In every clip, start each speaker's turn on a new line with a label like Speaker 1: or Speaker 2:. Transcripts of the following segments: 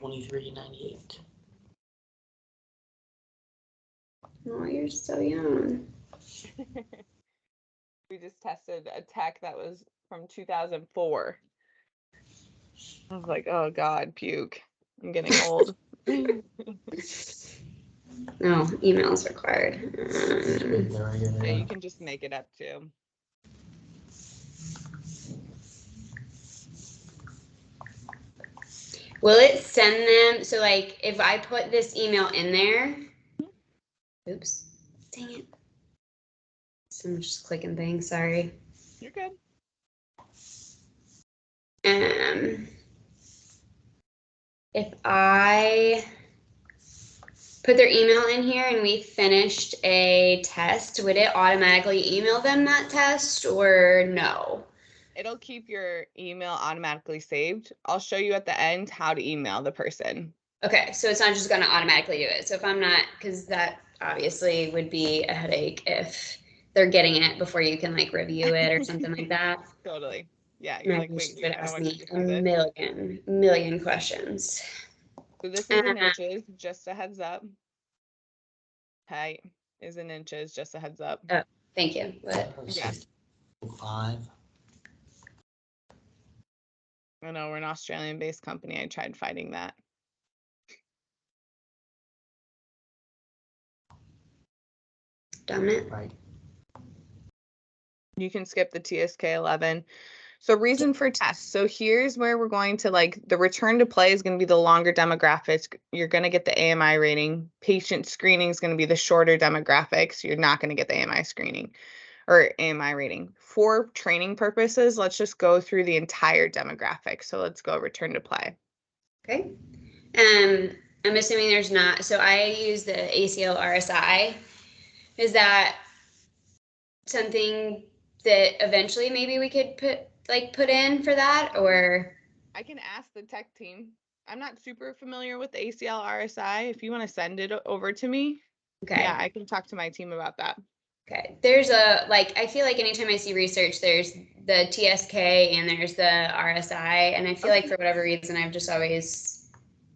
Speaker 1: 23.98.
Speaker 2: Oh, you're so young.
Speaker 3: We just tested a tech that was from 2004. I was like, oh God, puke. I'm getting old.
Speaker 2: No, emails required.
Speaker 3: Yeah, you can just make it up too.
Speaker 2: Will it send them? So like if I put this email in there, oops, dang it. So I'm just clicking things, sorry.
Speaker 3: You're good.
Speaker 2: If I put their email in here and we finished a test, would it automatically email them that test or no?
Speaker 3: It'll keep your email automatically saved. I'll show you at the end how to email the person.
Speaker 2: Okay, so it's not just going to automatically do it. So if I'm not, because that obviously would be a headache if they're getting it before you can like review it or something like that.
Speaker 3: Totally. Yeah, you're like, wait,
Speaker 2: would
Speaker 3: I
Speaker 2: ask
Speaker 3: want
Speaker 2: me
Speaker 3: to
Speaker 2: a
Speaker 3: do this.
Speaker 2: million questions.
Speaker 3: So this is in inches, just a heads up. Height is in inches, just a heads up.
Speaker 2: Oh, thank you. What?
Speaker 3: Yeah.
Speaker 1: 5.
Speaker 3: I know we're an Australian-based company. I tried fighting that.
Speaker 2: Dominant.
Speaker 1: Right.
Speaker 3: You can skip the TSK 11. So reason for test. So here's where we're going to like the return to play is going to be the longer demographics. You're going to get the AMI rating. Patient screening is going to be the shorter demographics. You're not going to get the AMI screening or AMI rating. For training purposes, let's just go through the entire demographic. So let's go return to play.
Speaker 2: Okay. I'm assuming there's not. So I use the ACL RSI. Is that something that eventually maybe we could put in for that, or?
Speaker 3: I can ask the tech team. I'm not super familiar with the ACL RSI. If you want to send it over to me,
Speaker 2: Okay.
Speaker 3: Yeah, I can talk to my team about that.
Speaker 2: Okay. There's I feel like anytime I see research, there's the TSK and there's the RSI. And I feel like for whatever reason, I've just always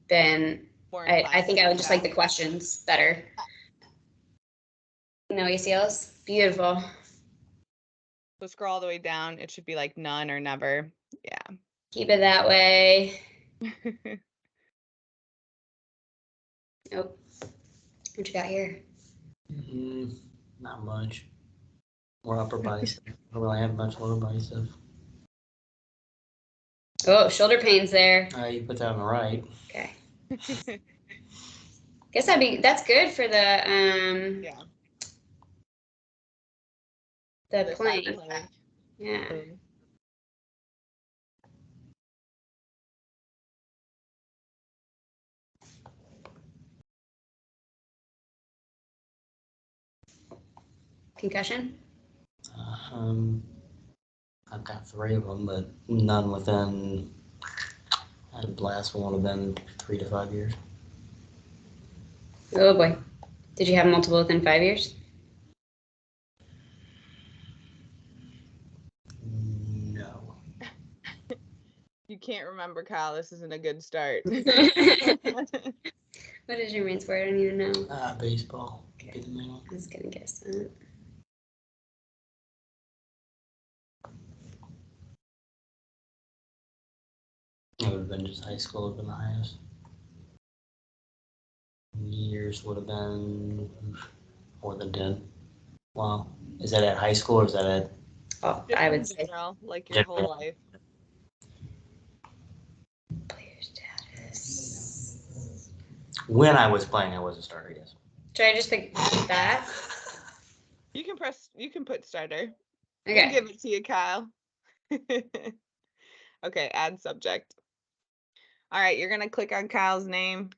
Speaker 2: been, I think I would just like the questions better. No ACLs? Beautiful.
Speaker 3: So scroll all the way down. It should be like none or never. Yeah.
Speaker 2: Keep it that way. Oh, what you got here?
Speaker 1: Not much. More upper bicep. I don't really have much lower bicep.
Speaker 2: Oh, shoulder pain's there.
Speaker 1: You put that on the right.
Speaker 2: Okay. Guess that's good for the
Speaker 3: Yeah.
Speaker 2: the plank. Yeah. Concussion?
Speaker 1: I've got 3 of them, but none within. The last one would have been 3 to 5 years.
Speaker 2: Oh boy. Did you have multiple within 5 years?
Speaker 1: No.
Speaker 3: You can't remember, Kyle. This isn't a good start.
Speaker 2: What is your main sport? I don't even know.
Speaker 1: Baseball.
Speaker 2: Okay.
Speaker 1: Be the main one.
Speaker 2: I was gonna guess that.
Speaker 1: It would have been just high school would have been the highest. Years would have been more than 10. Wow. Is that at high school or is that at?
Speaker 2: Oh,
Speaker 3: Just
Speaker 2: I
Speaker 3: in
Speaker 2: would say
Speaker 3: general, like your whole life.
Speaker 2: player status.
Speaker 1: When I was playing, I was a starter, yes.
Speaker 2: Should I just pick that?
Speaker 3: You can put starter.
Speaker 2: Okay.
Speaker 3: I'll give it to you, Kyle. Okay, add subject. All right, you're going to click on Kyle's name.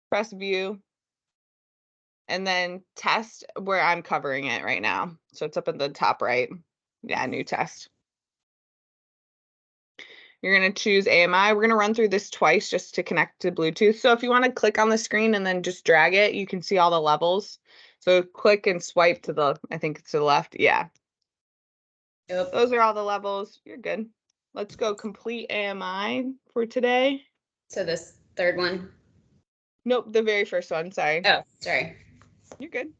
Speaker 3: Press view. And then test where I'm covering it right now. So it's up at the top right. Yeah, new test. You're going to choose AMI. We're going to run through this twice just to connect to Bluetooth. So if you want to click on the screen and then just drag it, you can see all the levels. So click and swipe to the, I think it's to the left. Yeah.
Speaker 2: Yep.
Speaker 3: Those are all the levels. You're good. let's go complete AMI for today.
Speaker 2: So this third one.
Speaker 3: Nope, the very first one, sorry.
Speaker 2: Oh, sorry.
Speaker 3: You're good.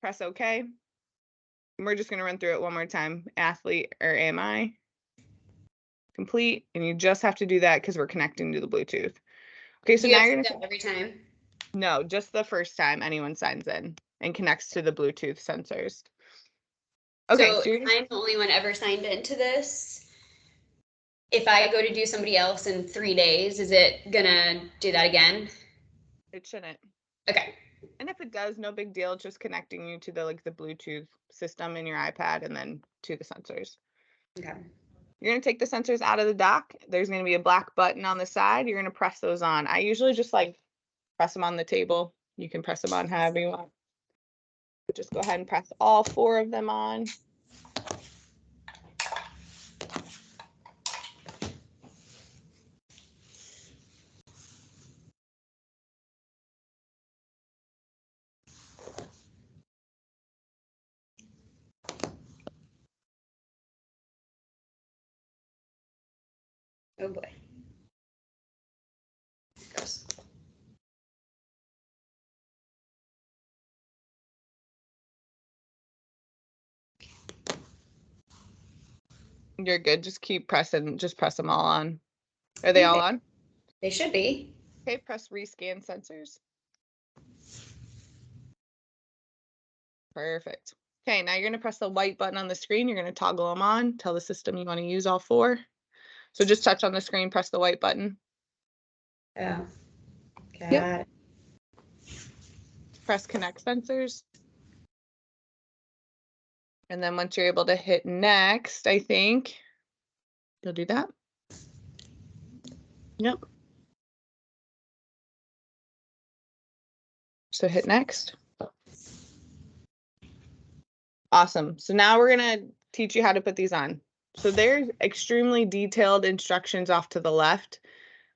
Speaker 3: Press OK. And we're just going to run through it one more time. Athlete or AMI. Complete. And you just have to do that because we're connecting to the Bluetooth. Okay, so
Speaker 2: Do you
Speaker 3: now
Speaker 2: have
Speaker 3: you're
Speaker 2: to
Speaker 3: going
Speaker 2: do that every time?
Speaker 3: No, just the first time anyone signs in and connects to the Bluetooth sensors. Okay,
Speaker 2: So
Speaker 3: so you're
Speaker 2: I'm the only one ever signed into this. If I go to do somebody else in 3 days, is it gonna do that again?
Speaker 3: it shouldn't.
Speaker 2: Okay.
Speaker 3: And if it does, no big deal. It's just connecting you to the Bluetooth system in your iPad and then to the sensors.
Speaker 2: Okay.
Speaker 3: You're going to take the sensors out of the dock. There's going to be a black button on the side. You're going to press those on. I usually just press them on the table. You can press them on however you want. Just go ahead and press all 4 of them on.
Speaker 2: Oh boy. Gross.
Speaker 3: You're good. Just keep pressing. Just press them all on. Are they all on?
Speaker 2: They should be.
Speaker 3: Okay, press rescan sensors. Perfect. Okay, now you're going to press the white button on the screen. You're going to toggle them on. Tell the system you want to use all 4. So just touch on the screen, press the white button.
Speaker 2: Oh. Got
Speaker 3: Yep.
Speaker 2: it.
Speaker 3: Press connect sensors. And then once you're able to hit next, I think you'll do that. Yep. So hit next. Awesome. So now we're going to teach you how to put these on. So there's extremely detailed instructions off to the left.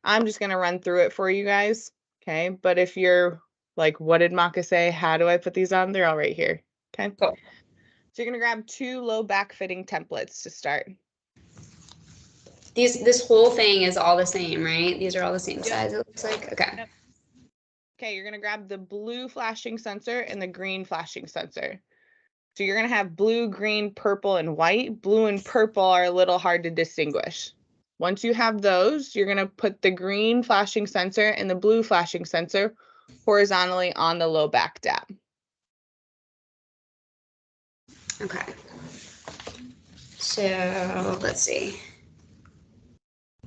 Speaker 3: I'm just going to run through it for you guys. Okay. But if you're like, what did Maka say? How do I put these on? They're all right here. Okay.
Speaker 2: Cool.
Speaker 3: So you're going to grab 2 low back fitting templates to start.
Speaker 2: This whole thing is all the same, right? These are all the same size, it looks like. Okay.
Speaker 3: Yep. Okay, you're going to grab the blue flashing sensor and the green flashing sensor. So you're going to have blue, green, purple, and white. Blue and purple are a little hard to distinguish. Once you have those, you're going to put the green flashing sensor and the blue flashing sensor horizontally on the low back dab.
Speaker 2: Okay. So let's see.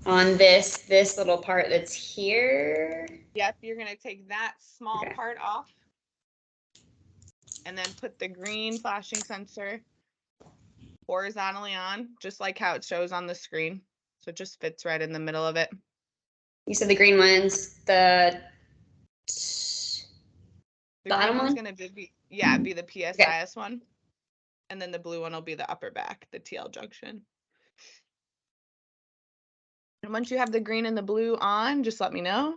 Speaker 2: On this little part that's here.
Speaker 3: Yep, you're going to take that small
Speaker 2: Okay.
Speaker 3: part off and then put the green flashing sensor horizontally on, just like how it shows on the screen. So it just fits right in the middle of it.
Speaker 2: You said the green one's the bottom
Speaker 3: green one's
Speaker 2: one?
Speaker 3: going to be the PSIS one. And then the blue one will be the upper back, the TL junction. And once you have the green and the blue on, just let me know.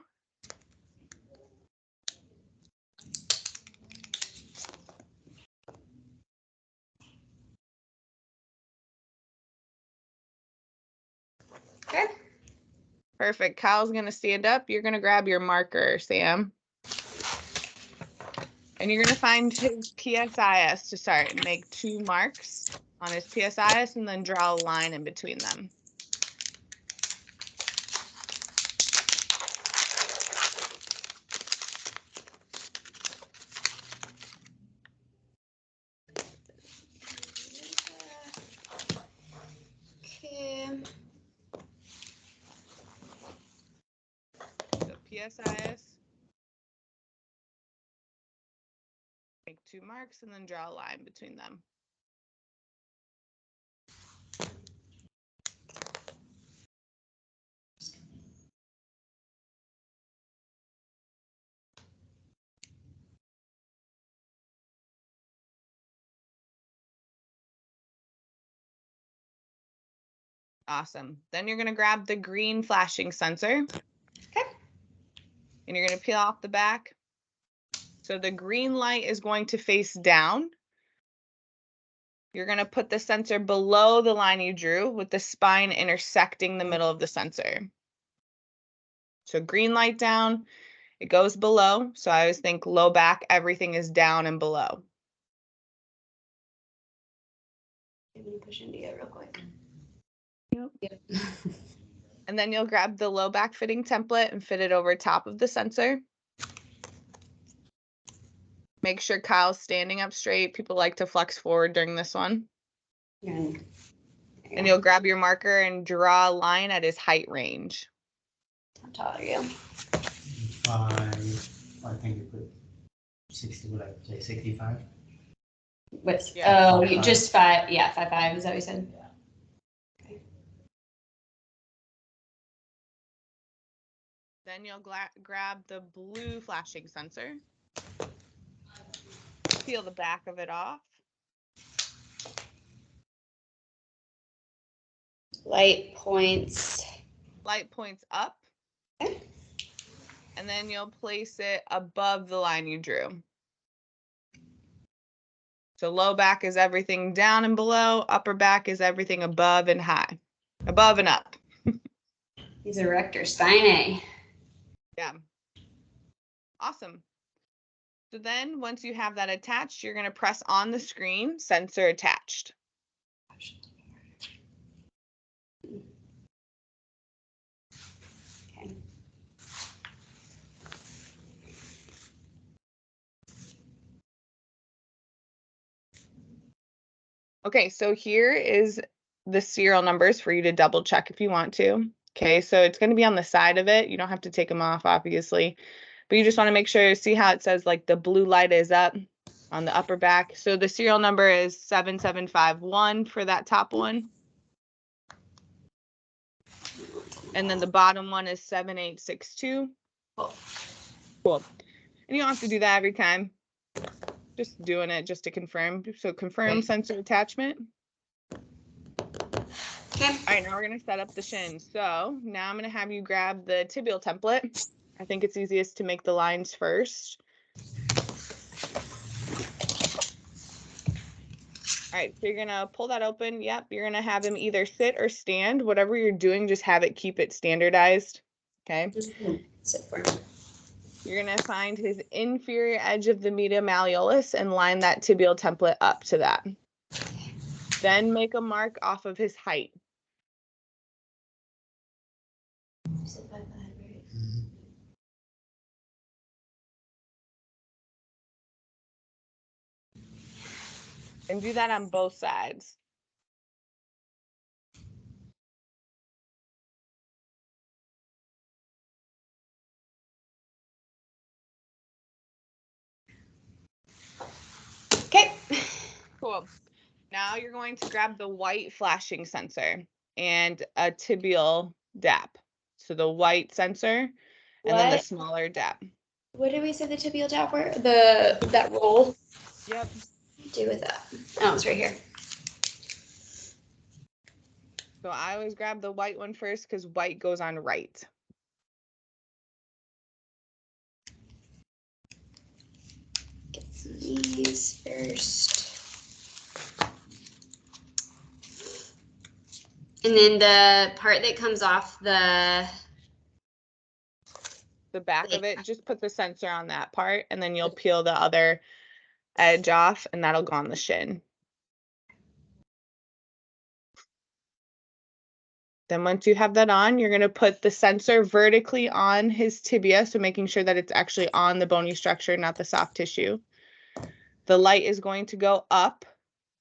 Speaker 2: Okay.
Speaker 3: Perfect. Kyle's going to stand up. You're going to grab your marker, Sam. And you're going to find his PSIS to start and make 2 marks on his PSIS and then draw a line in between them.
Speaker 2: Okay.
Speaker 3: So PSIS, make 2 marks and then draw a line between them. Awesome. Then you're going to grab the green flashing sensor.
Speaker 2: Okay.
Speaker 3: And you're going to peel off the back. So the green light is going to face down. You're going to put the sensor below the line you drew with the spine intersecting the middle of the sensor. So green light down, it goes below. So I always think low back, everything is down and below.
Speaker 2: I'm gonna push into it real quick.
Speaker 3: Yep. And then you'll grab the low back fitting template and fit it over top of the sensor. Make sure Kyle's standing up straight. People like to flex forward during this one.
Speaker 2: And
Speaker 3: And you'll grab your marker and draw a line at his height range.
Speaker 2: how tall are you?
Speaker 4: 5, I think you put 60, what I say, 65?
Speaker 2: What's,
Speaker 3: Yeah.
Speaker 2: oh, you just 5, yeah, 5'5", is that what you said?
Speaker 3: Then you'll grab the blue flashing sensor. Peel the back of it off.
Speaker 2: Light points.
Speaker 3: Light points up.
Speaker 2: Okay.
Speaker 3: And then you'll place it above the line you drew. So low back is everything down and below. Upper back is everything above and high. Above and up.
Speaker 2: He's a rector spine.
Speaker 3: Yeah. Awesome. So then once you have that attached, you're going to press on the screen, sensor attached.
Speaker 2: Okay.
Speaker 3: Okay, so here is the serial numbers for you to double check if you want to. Okay, so it's going to be on the side of it. You don't have to take them off, obviously, but you just want to make sure, see how it says like the blue light is up on the upper back. So the serial number is 7751 for that top one. And then the bottom one is 7862. Cool. And you don't have to do that every time. Just doing it just to confirm. So confirm sensor attachment.
Speaker 2: Okay.
Speaker 3: All right, now we're going to set up the shin. So now I'm going to have you grab the tibial template. I think it's easiest to make the lines first. All right, so you're going to pull that open. Yep, you're going to have him either sit or stand. Whatever you're doing, just have it, keep it standardized. Okay.
Speaker 2: Sit for me.
Speaker 3: You're going to find his inferior edge of the medial malleolus and line that tibial template up to that. Then make a mark off of his height.
Speaker 2: Sit by the head, right?
Speaker 3: And do that on both sides.
Speaker 2: Okay.
Speaker 3: Cool. Now you're going to grab the white flashing sensor and a tibial dap. So the white sensor and then the
Speaker 2: What?
Speaker 3: smaller dap.
Speaker 2: What did we say the tibial dap were? That roll?
Speaker 3: Yep.
Speaker 2: What do you do with that? Oh, it's right here.
Speaker 3: So I always grab the white one first because white goes on right.
Speaker 2: Get some of these first. And then the part that comes off the
Speaker 3: back of it, just put the sensor on that part and then you'll peel the other edge off and that'll go on the shin. Then once you have that on, you're going to put the sensor vertically on his tibia, so making sure that it's actually on the bony structure, not the soft tissue. The light is going to go up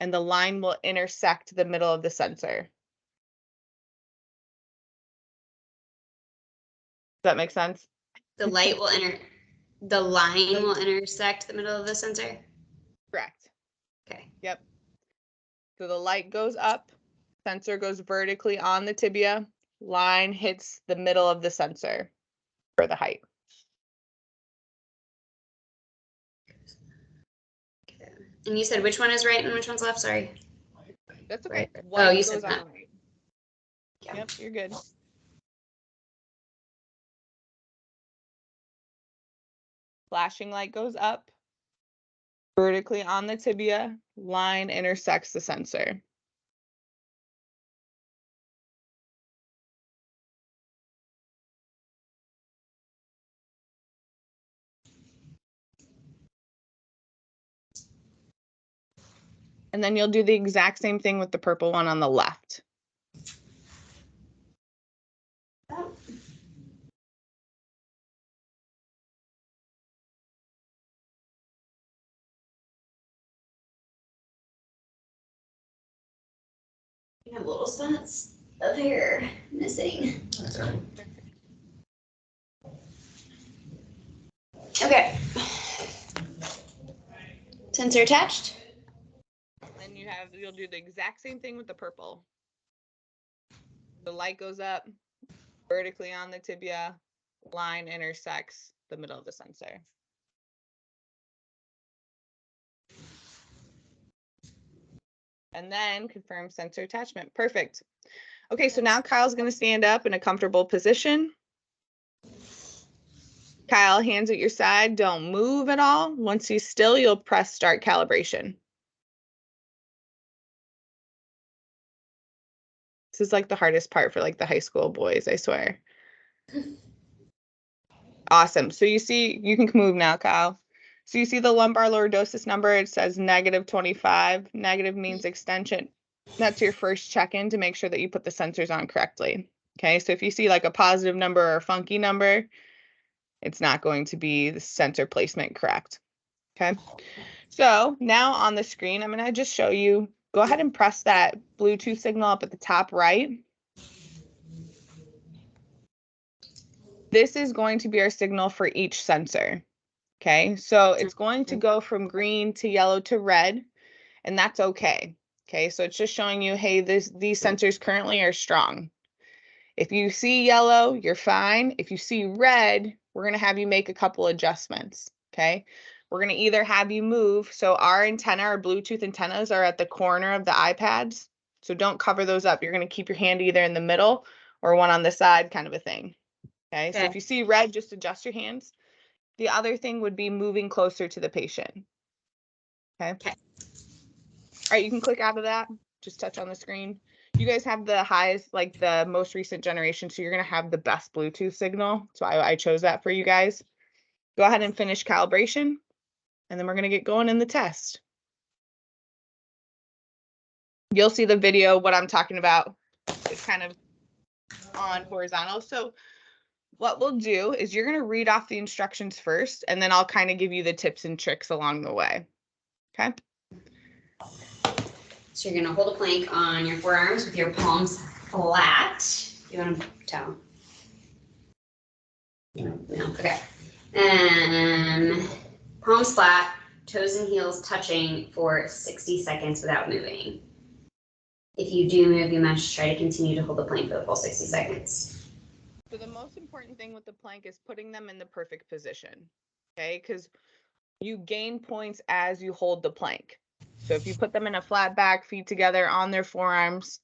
Speaker 3: and the line will intersect the middle of the sensor. Does that make sense?
Speaker 2: the line will intersect the middle of the sensor.
Speaker 3: Correct.
Speaker 2: Okay.
Speaker 3: Yep. So the light goes up, sensor goes vertically on the tibia, line hits the middle of the sensor for the height.
Speaker 2: And you said which one is right and which one's left? Sorry.
Speaker 3: That's okay.
Speaker 2: Right.
Speaker 3: White
Speaker 2: Oh, you
Speaker 3: goes
Speaker 2: said that.
Speaker 3: on right.
Speaker 2: Yeah.
Speaker 3: Yep, you're good. Flashing light goes up. Vertically on the tibia, line intersects the sensor. And then you'll do the exact same thing with the purple one on the left.
Speaker 2: You have little spots of hair missing.
Speaker 1: That's right.
Speaker 2: Okay. Sensor attached.
Speaker 3: Then you'll do the exact same thing with the purple. The light goes up vertically on the tibia, line intersects the middle of the sensor. And then confirm sensor attachment. Perfect. Okay, so now Kyle's going to stand up in a comfortable position. Kyle, hands at your side, don't move at all. Once he's still, you'll press start calibration. This is like the hardest part for like the high school boys, I swear. Awesome. So you see, you can move now, Kyle. So you see the lumbar lordosis number, it says -25. Negative means extension. That's your first check-in to make sure that you put the sensors on correctly. Okay, so if you see like a positive number or a funky number, it's not going to be the sensor placement correct. Okay, so now on the screen, I'm going to just show you, go ahead and press that Bluetooth signal up at the top right. This is going to be our signal for each sensor. Okay, so it's going to go from green to yellow to red, and that's okay. Okay, so it's just showing you, hey, these sensors currently are strong. If you see yellow, you're fine. If you see red, we're going to have you make a couple adjustments. Okay, we're going to either have you move. So our antenna, our Bluetooth antennas are at the corner of the iPads. So don't cover those up. You're going to keep your hand either in the middle or one on the side, kind of a thing. Okay, so if you see red, just adjust your hands. The other thing would be moving closer to the patient. Okay. All right, you can click out of that. Just touch on the screen. You guys have the highest, like the most recent generation, so you're going to have the best Bluetooth signal. So I chose that for you guys. Go ahead and finish calibration, and then we're going to get going in the test. You'll see the video, what I'm talking about. It's kind of on horizontal. So what we'll do is you're going to read off the instructions first, and then I'll kind of give you the tips and tricks along the way. Okay.
Speaker 2: So you're going to hold a plank on your forearms with your palms flat. You want to tell? No. Okay. And palms flat, toes and heels touching for 60 seconds without moving. If you do move, you must try to continue to hold the plank for the full 60 seconds.
Speaker 3: So the most important thing with the plank is putting them in the perfect position, okay? Because you gain points as you hold the plank. So if you put them in a flat back, feet together on their forearms,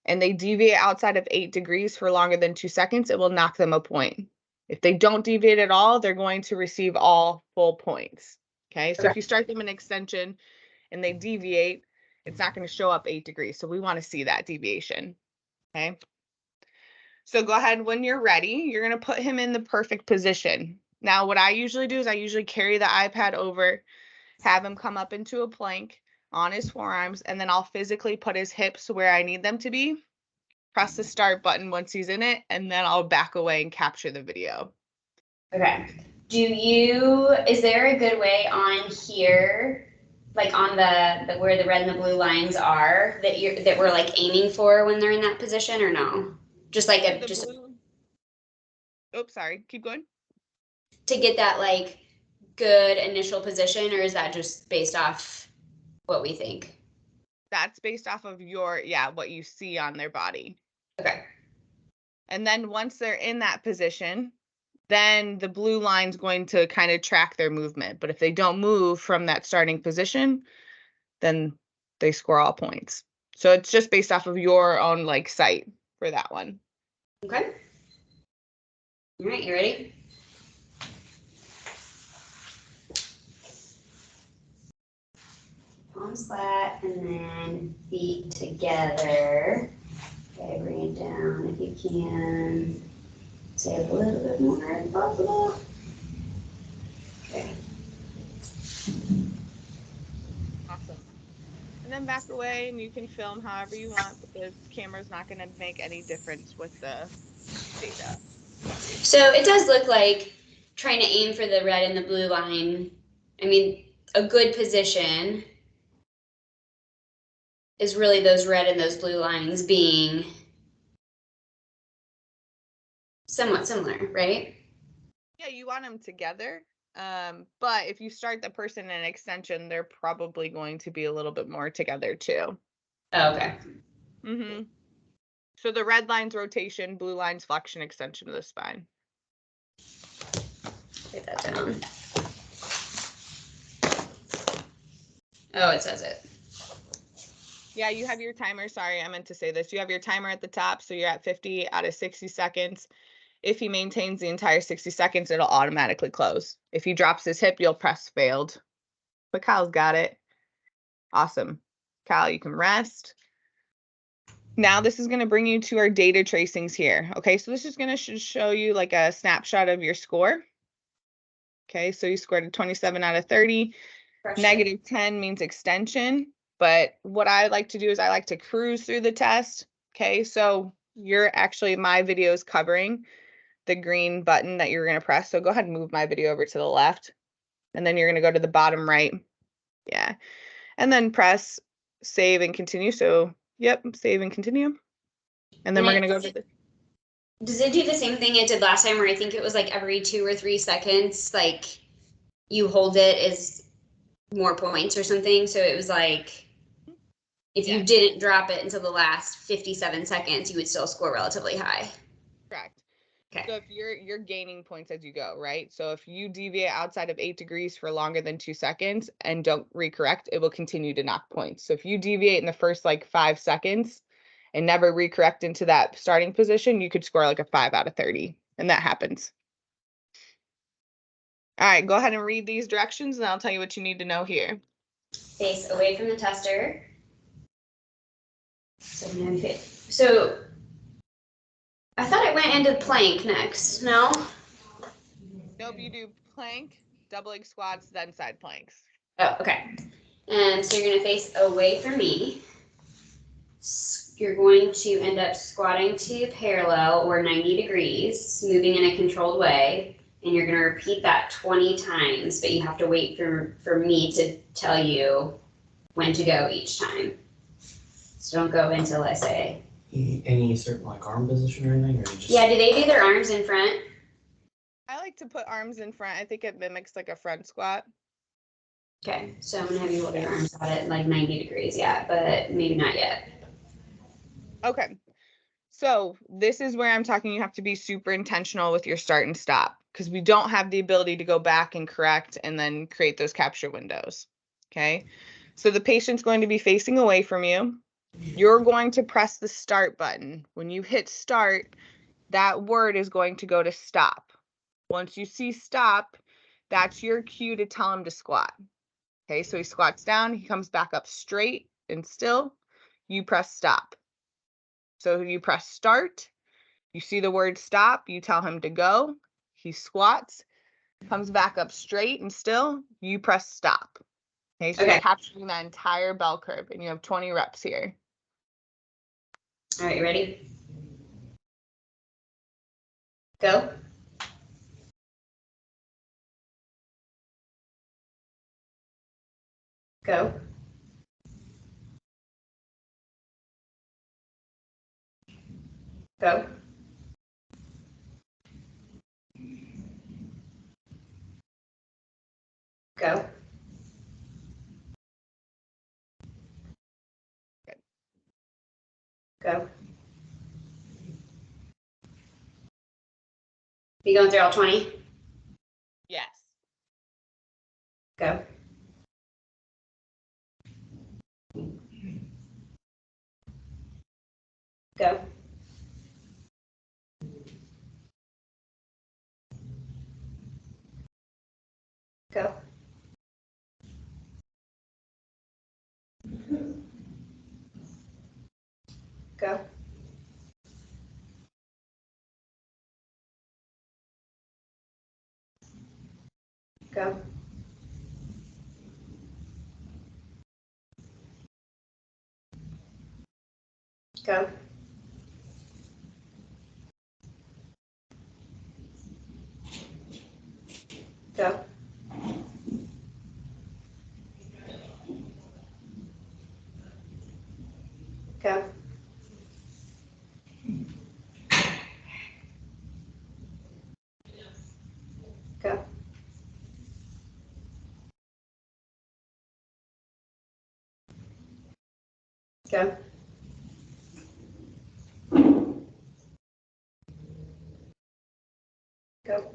Speaker 3: and they deviate outside of 8 degrees for longer than 2 seconds, it will knock them a point. If they don't deviate at all, they're going to receive all full points, okay? So if you start them in extension and they deviate, it's not going to show up 8 degrees. So we want to see that deviation, okay? So go ahead when you're ready. You're going to put him in the perfect position. Now, what I usually do is I usually carry the iPad over, have him come up into a plank on his forearms, and then I'll physically put his hips where I need them to be, press the start button once he's in it, and then I'll back away and capture the video.
Speaker 2: Okay. Is there a good way on here, like on the where the red and the blue lines are, that we're like aiming for when they're in that position, or no? Just like
Speaker 3: Oops, sorry. Keep going.
Speaker 2: To get that like good initial position, or is that just based off what we think?
Speaker 3: That's based off of what you see on their body.
Speaker 2: Okay.
Speaker 3: And then once they're in that position, then the blue line's going to kind of track their movement. But if they don't move from that starting position, then they score all points. So it's just based off of your own like sight for that one.
Speaker 2: Okay. All right, you ready? palms flat, and then feet together. Okay, bring it down if you can. Say a little bit more if possible. Okay.
Speaker 3: Awesome. And then back away, and you can film however you want, but the camera's not going to make any difference with the data.
Speaker 2: So it does look like trying to aim for the red and the blue line. I mean, a good position is really those red and those blue lines being somewhat similar, right?
Speaker 3: Yeah, you want them together. But if you start the person in an extension, they're probably going to be a little bit more together too.
Speaker 2: Oh, okay.
Speaker 3: Mm-hmm. So the red line's rotation, blue line's flexion, extension of the spine.
Speaker 2: Write that down. Oh, it says it.
Speaker 3: Yeah, you have your timer. Sorry, I meant to say this. You have your timer at the top, so you're at 50 out of 60 seconds. If he maintains the entire 60 seconds, it'll automatically close. If he drops his hip, you'll press failed. But Kyle's got it. Awesome. Kyle, you can rest. Now this is going to bring you to our data tracings here. Okay, so this is going to show you like a snapshot of your score. Okay, so you scored a 27 out of 30.
Speaker 2: Pressure.
Speaker 3: Negative 10 means extension. But what I like to do is I like to cruise through the test. Okay, so you're actually, my video is covering the green button that you're going to press. So go ahead and move my video over to the left. And then you're going to go to the bottom right. Yeah. And then press save and continue. So, yep, save and continue. And then we're going to go to the.
Speaker 2: Does it do the same thing it did last time where I think it was like every 2 or 3 seconds, like you hold it is more points or something? So it was like if you didn't drop it until the last 57 seconds, you would still score relatively high.
Speaker 3: Correct.
Speaker 2: Okay.
Speaker 3: So if you're gaining points as you go, right? So if you deviate outside of 8 degrees for longer than 2 seconds and don't recorrect, it will continue to knock points. So if you deviate in the first like 5 seconds and never recorrect into that starting position, you could score like a 5 out of 30. And that happens. All right, go ahead and read these directions and I'll tell you what you need to know here.
Speaker 2: Face away from the tester. So I thought I went into plank next. No?
Speaker 3: Nope, you do plank, double leg squats, then side planks.
Speaker 2: Oh, okay. And so you're going to face away from me. You're going to end up squatting to parallel or 90 degrees, moving in a controlled way. And you're going to repeat that 20 times, but you have to wait for me to tell you when to go each time. So don't go until I say.
Speaker 1: Any certain like arm position or anything, or you just?
Speaker 2: Yeah, do they do their arms in front?
Speaker 3: I like to put arms in front. I think it mimics like a front squat.
Speaker 2: Okay, so I'm gonna have you hold your arms out at like 90 degrees, yeah, but maybe not yet.
Speaker 3: Okay. So this is where I'm talking, you have to be super intentional with your start and stop because we don't have the ability to go back and correct and then create those capture windows. Okay. So the patient's going to be facing away from you. You're going to press the start button. When you hit start, that word is going to go to stop. Once you see stop, that's your cue to tell him to squat. Okay, so he squats down, he comes back up straight and still. You press stop. So you press start, you see the word stop, you tell him to go, he squats, comes back up straight and still, you press stop. Okay, so you're capturing that entire bell curve and you have 20 reps here.
Speaker 2: All right, you ready? Go. Go. Go. Go.
Speaker 3: Good.
Speaker 2: Go. You going through all 20?
Speaker 3: Yes.
Speaker 2: Go. Go. Go. Go. Go. Go. Go. Go. Go. Go. Go.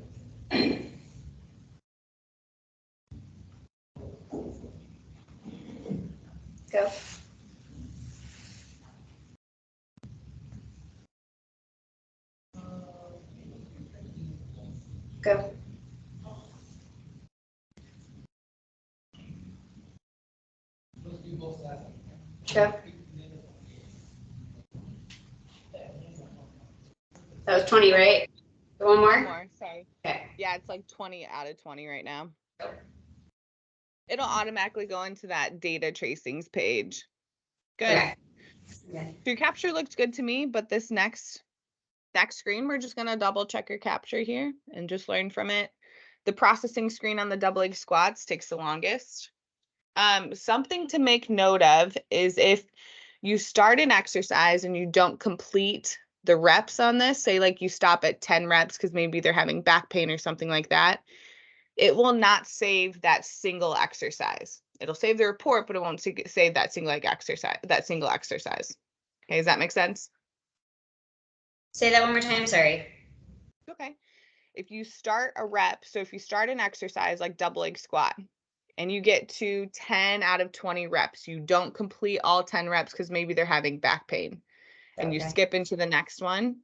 Speaker 2: Go. Go. Go. That was 20, right? One more?
Speaker 3: One more, sorry.
Speaker 2: Okay.
Speaker 3: Yeah, it's like 20 out of 20 right now. It'll automatically go into that data tracings page. Good.
Speaker 2: Okay.
Speaker 3: So your capture looked good to me, but this next screen, we're just gonna double check your capture here and just learn from it. The processing screen on the double leg squats takes the longest. Something to make note of is if you start an exercise and you don't complete the reps on this, say like you stop at 10 reps because maybe they're having back pain or something like that, it will not save that single exercise. It'll save the report, but it won't save that single exercise. Okay, does that make sense?
Speaker 2: Say that one more time. Sorry.
Speaker 3: Okay. If you start a rep, so if you start an exercise like double leg squat and you get to 10 out of 20 reps, you don't complete all 10 reps because maybe they're having back pain and you
Speaker 2: Okay.
Speaker 3: skip into the next one,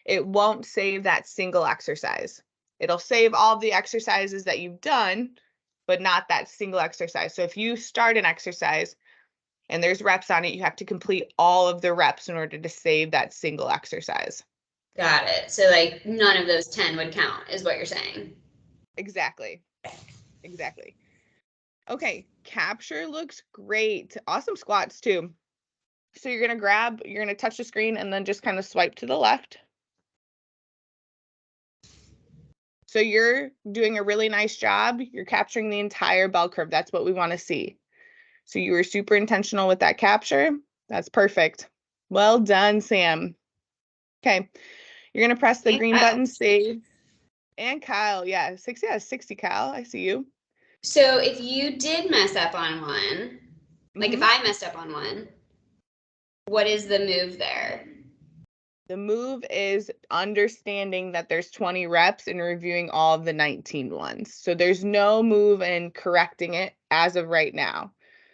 Speaker 3: it won't save that single exercise. It'll save all the exercises that you've done, but not that single exercise. So if you start an exercise and there's reps on it, you have to complete all of the reps in order to save that single exercise.
Speaker 2: Got it. So like none of those 10 would count is what you're saying.
Speaker 3: Exactly. Exactly. Okay, capture looks great. Awesome squats too. So you're gonna touch the screen and then just kind of swipe to the left. So you're doing a really nice job. You're capturing the entire bell curve. That's what we want to see. So you were super intentional with that capture. That's perfect. Well done, Sam. Okay, you're gonna press the
Speaker 2: And
Speaker 3: green
Speaker 2: Kyle.
Speaker 3: button, save. And Kyle, yeah, 60 Kyle, I see you.
Speaker 2: So if you did mess up on one, like if I messed up on one, what is the move there?
Speaker 3: The move is understanding that there's 20 reps and reviewing all of the 19 ones. So there's no move in correcting it as of right now.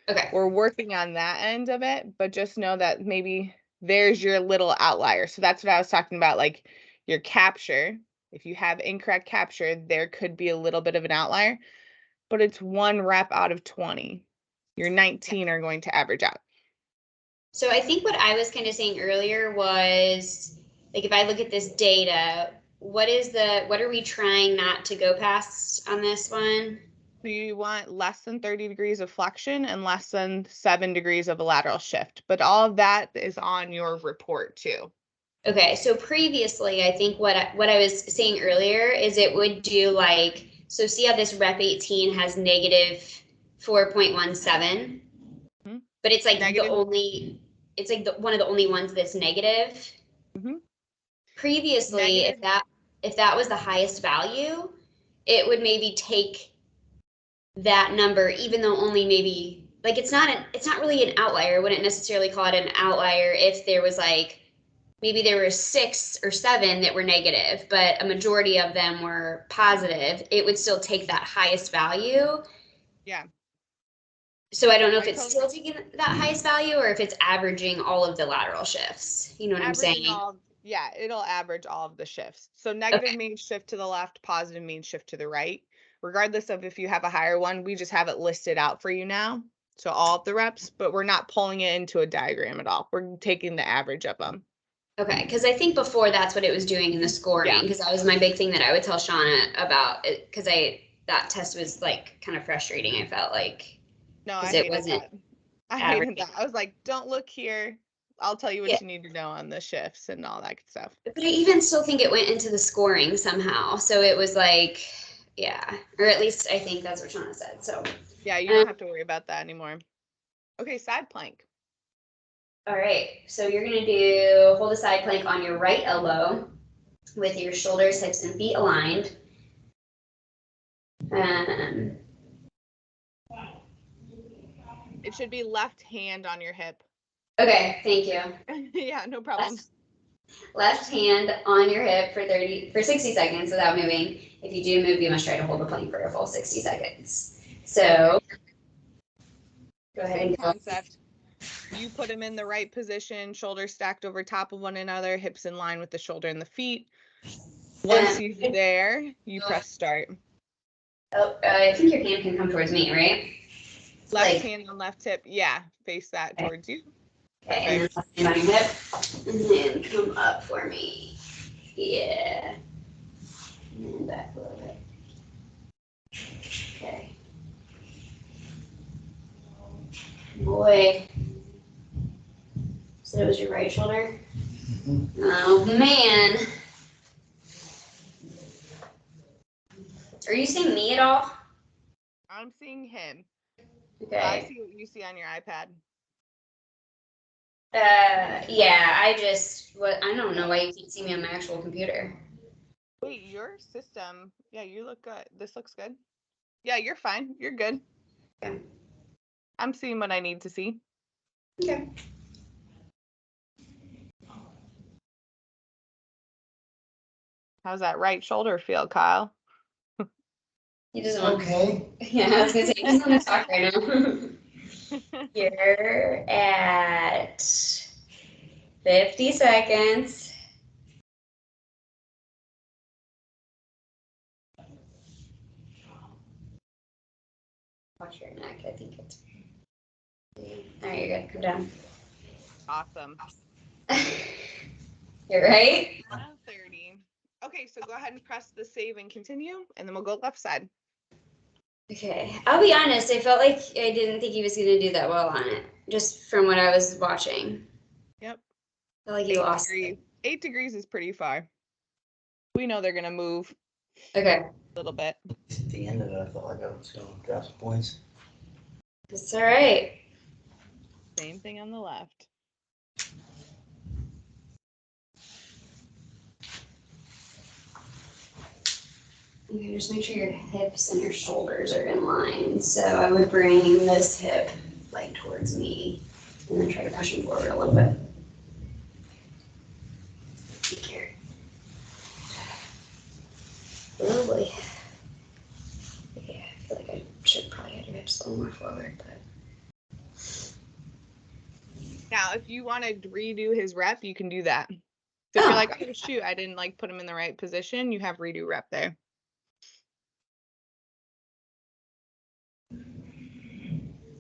Speaker 2: Okay.
Speaker 3: We're working on that end of it, but just know that maybe there's your little outlier. So that's what I was talking about, like your capture. If you have incorrect capture, there could be a little bit of an outlier, but it's 1 rep out of 20. Your 19 are going to average out.
Speaker 2: So I think what I was kind of saying earlier was like if I look at this data, what are we trying not to go past on this one?
Speaker 3: So you want less than 30 degrees of flexion and less than 7 degrees of a lateral shift, but all of that is on your report too.
Speaker 2: Okay, so previously, I think what I was saying earlier is it would do like, so see how this rep 18 has negative 4.17, but it's like
Speaker 3: Negative.
Speaker 2: it's like one of the only ones that's negative. Previously,
Speaker 3: Negative.
Speaker 2: if that was the highest value, it would maybe take that number, even though only maybe like it's not really an outlier. I wouldn't necessarily call it an outlier if there was like maybe there were 6 or 7 that were negative, but a majority of them were positive. It would still take that highest value.
Speaker 3: Yeah.
Speaker 2: So I don't know if it's still taking that highest value or if it's averaging all of the lateral shifts. You know what I'm saying?
Speaker 3: Yeah, it'll average all of the shifts. So negative means shift to the left, positive means shift to the right. Regardless of if you have a higher one, we just have it listed out for you now. So all of the reps, but we're not pulling it into a diagram at all. We're taking the average of them.
Speaker 2: Okay, because I think before that's what it was doing in the scoring, because that was my big thing that I would tell Shauna about it, because that test was like kind of frustrating. I felt like
Speaker 3: No, I
Speaker 2: 'cause it
Speaker 3: hated
Speaker 2: wasn't
Speaker 3: that. I hated
Speaker 2: averaging.
Speaker 3: that. I was like, don't look here. I'll tell you what
Speaker 2: Yeah.
Speaker 3: you need to know on the shifts and all that good stuff.
Speaker 2: But I even still think it went into the scoring somehow. So it was like, yeah, or at least I think that's what Shauna said. So
Speaker 3: Yeah, you don't have to worry about that anymore. Okay, side plank.
Speaker 2: all right, so you're gonna do hold a side plank on your right elbow with your shoulders, hips, and feet aligned.
Speaker 3: It should be left hand on your hip.
Speaker 2: Okay, thank you.
Speaker 3: Yeah, no problem.
Speaker 2: Left hand on your hip for 60 seconds without moving. If you do move, you must try to hold the plank for a full 60 seconds. So go ahead
Speaker 3: Same
Speaker 2: and go.
Speaker 3: concept. You put them in the right position, shoulders stacked over top of one another, hips in line with the shoulder and the feet. Once he's there, you press start.
Speaker 2: Oh, I think your hand can come towards me, right?
Speaker 3: Left hand on left hip. Yeah, face that towards you.
Speaker 2: Okay, and then left hand on your hip, and then come up for me. Yeah. And then back a little bit. Okay. Boy. So it was your right shoulder? Oh, man. Are you seeing me at all?
Speaker 3: I'm seeing him.
Speaker 2: Okay.
Speaker 3: I see what you see on your iPad.
Speaker 2: Yeah, I don't know why you can't see me on my actual computer.
Speaker 3: Wait, your system. Yeah, you look good. This looks good. Yeah, you're fine. You're good.
Speaker 2: Okay.
Speaker 3: I'm seeing what I need to see.
Speaker 2: Okay.
Speaker 3: How's that right shoulder feel, Kyle?
Speaker 2: He doesn't want.
Speaker 1: Okay.
Speaker 2: Yeah, I was gonna say he doesn't want to talk right now. You're at 50 seconds. Watch your neck. I think it's. All right, you're good. Come down.
Speaker 3: Awesome.
Speaker 2: You're right.
Speaker 3: 30. Okay, so go ahead and press the save and continue, and then we'll go left side.
Speaker 2: Okay. I'll be honest. I felt like I didn't think he was gonna do that well on it, just from what I was watching.
Speaker 3: Yep.
Speaker 2: I feel like he
Speaker 3: 8
Speaker 2: lost
Speaker 3: degrees.
Speaker 2: it.
Speaker 3: 8 degrees is pretty far. We know they're gonna move
Speaker 2: Okay.
Speaker 3: a little bit.
Speaker 1: At the end of it, I felt like I was going to drop some points.
Speaker 2: It's all right.
Speaker 3: Same thing on the left.
Speaker 2: Okay, just make sure your hips and your shoulders are in line. So I would bring this hip like towards me and then try to push him forward a little bit. Here. Lovely. Yeah, I feel like I should probably have your hips a little more forward, but.
Speaker 3: Now, if you want to redo his rep, you can do that. So if you're like, oh shoot, I didn't like put him in the right position, you have redo rep there.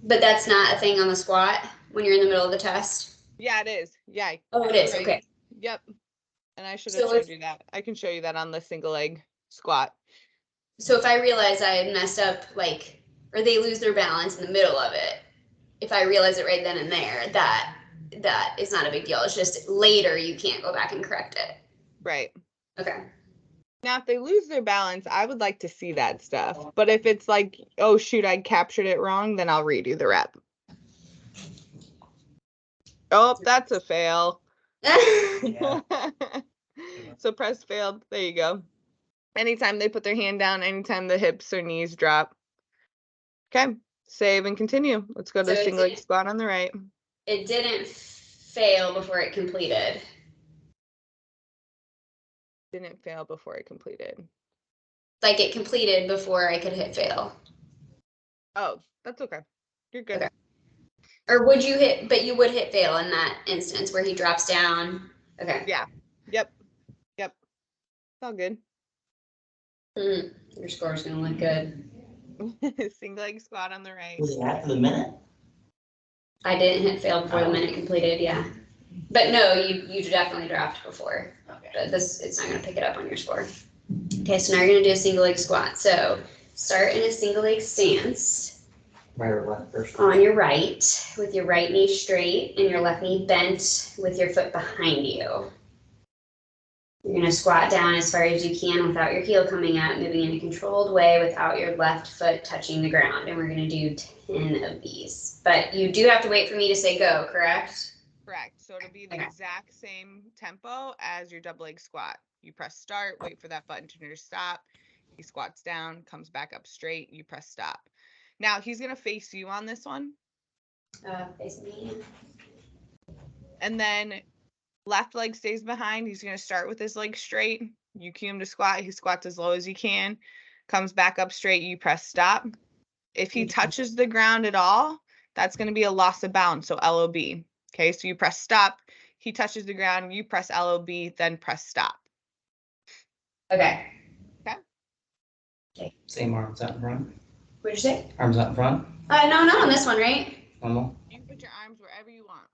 Speaker 2: But that's not a thing on the squat when you're in the middle of the test?
Speaker 3: Yeah, it is. Yeah.
Speaker 2: Oh, it is. Okay.
Speaker 3: Yep. And I should have
Speaker 2: So
Speaker 3: showed you that. I can show you that on the single leg squat.
Speaker 2: So if I realize I messed up, like, or they lose their balance in the middle of it, if I realize it right then and there, that is not a big deal. It's just later you can't go back and correct it.
Speaker 3: Right.
Speaker 2: Okay.
Speaker 3: Now, if they lose their balance, I would like to see that stuff. But if it's like, oh, shoot, I captured it wrong, then I'll redo the rep. Oh, that's a fail.
Speaker 1: Yeah.
Speaker 3: So press failed. There you go. Anytime they put their hand down, anytime the hips or knees drop. Okay, save and continue. Let's go to
Speaker 2: So
Speaker 3: single leg squat on the right.
Speaker 2: It didn't fail before it completed.
Speaker 3: Didn't fail before it completed.
Speaker 2: Like it completed before I could hit fail.
Speaker 3: Oh, that's okay. You're good.
Speaker 2: Okay. Or would you hit, but you would hit fail in that instance where he drops down. Okay.
Speaker 3: Yeah. Yep. Yep. It's all good.
Speaker 2: Your score's gonna look good.
Speaker 3: Single leg squat on the right.
Speaker 1: Was it after the minute?
Speaker 2: I didn't hit fail before the minute completed, yeah. But no, you definitely dropped before.
Speaker 1: Okay.
Speaker 2: But it's not gonna pick it up on your score. Okay, so now you're gonna do a single leg squat. So start in a single leg stance
Speaker 1: Right or left first?
Speaker 2: on your right with your right knee straight and your left knee bent with your foot behind you. You're gonna squat down as far as you can without your heel coming up, moving in a controlled way without your left foot touching the ground. And we're gonna do 10 of these. But you do have to wait for me to say go, correct?
Speaker 3: Correct. So it'll be the
Speaker 2: Okay.
Speaker 3: exact same tempo as your double leg squat. You press start, wait for that button to stop. He squats down, comes back up straight, you press stop. Now he's gonna face you on this one.
Speaker 2: Facing me.
Speaker 3: And then left leg stays behind. He's gonna start with his leg straight. You cue him to squat. He squats as low as you can, comes back up straight, you press stop. If he touches the ground at all, that's gonna be a loss of balance, so LOB. Okay, so you press stop, he touches the ground, you press LOB, then press stop.
Speaker 2: Okay.
Speaker 1: Same arms out in front.
Speaker 2: What'd you say?
Speaker 1: Arms out in front.
Speaker 2: No, not on this one, right?
Speaker 1: Normal.
Speaker 3: You can put your arms wherever you want.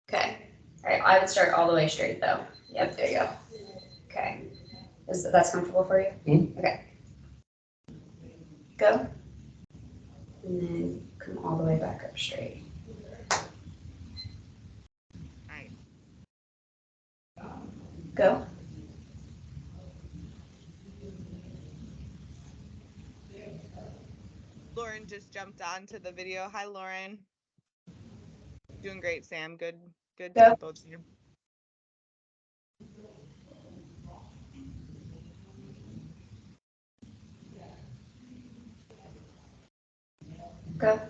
Speaker 2: Okay. All right, I would start all the way straight though. Yep, there you go. Okay. That's comfortable for you?
Speaker 1: Mhm.
Speaker 2: Okay. Go. And then come all the way back up straight.
Speaker 3: Nice.
Speaker 2: Go.
Speaker 3: Lauren just jumped onto the video. Hi, Lauren. Doing great, Sam. Good
Speaker 2: Go.
Speaker 3: tempo to you.
Speaker 2: Go.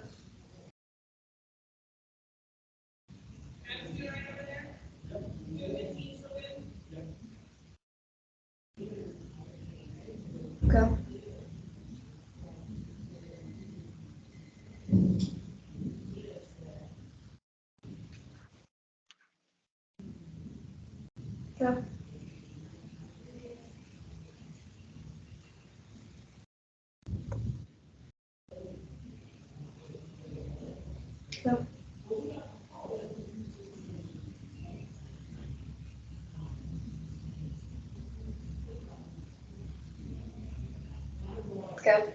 Speaker 2: Go. Go. Go. Go.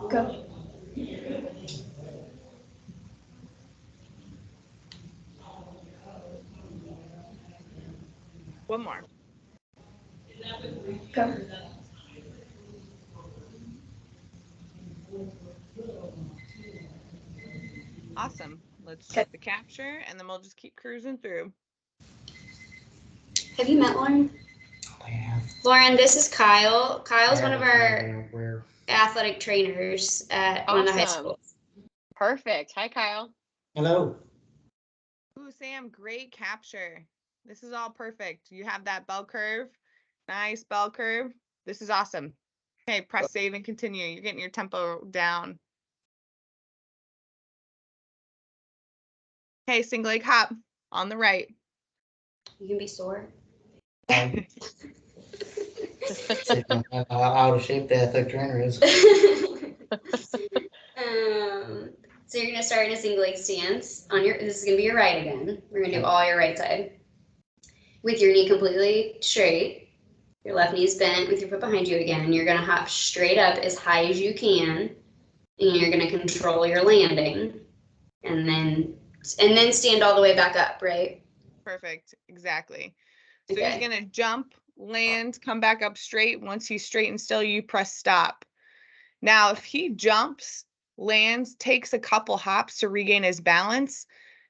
Speaker 2: Go.
Speaker 3: One more.
Speaker 2: Go.
Speaker 3: Awesome. Let's
Speaker 2: Okay.
Speaker 3: check the capture and then we'll just keep cruising through.
Speaker 2: Have you met Lauren?
Speaker 1: I have.
Speaker 2: Lauren, this is Kyle. Kyle's
Speaker 1: I
Speaker 2: one of
Speaker 1: have
Speaker 2: our
Speaker 1: where
Speaker 2: athletic trainers at one of the high
Speaker 5: Awesome.
Speaker 2: schools.
Speaker 5: Perfect. Hi, Kyle.
Speaker 1: hello.
Speaker 3: Ooh, Sam, great capture. This is all perfect. You have that bell curve. Nice bell curve. This is awesome. Okay, press save and continue. You're getting your tempo down. Okay, single leg hop on the right.
Speaker 2: You can be sore.
Speaker 1: How out of shape the athletic trainer is.
Speaker 2: So you're gonna start in a single leg stance on your. This is gonna be your right again. We're gonna do all your right side with your knee completely straight. Your left knee is bent with your foot behind you again. And you're gonna hop straight up as high as you can, and you're gonna control your landing, and then stand all the way back up. Right.
Speaker 3: Perfect. Exactly. So
Speaker 2: Okay.
Speaker 3: he's going to jump, land, come back up straight. Once he's straight and still, you press stop. Now, if he jumps, lands, takes a couple hops to regain his balance,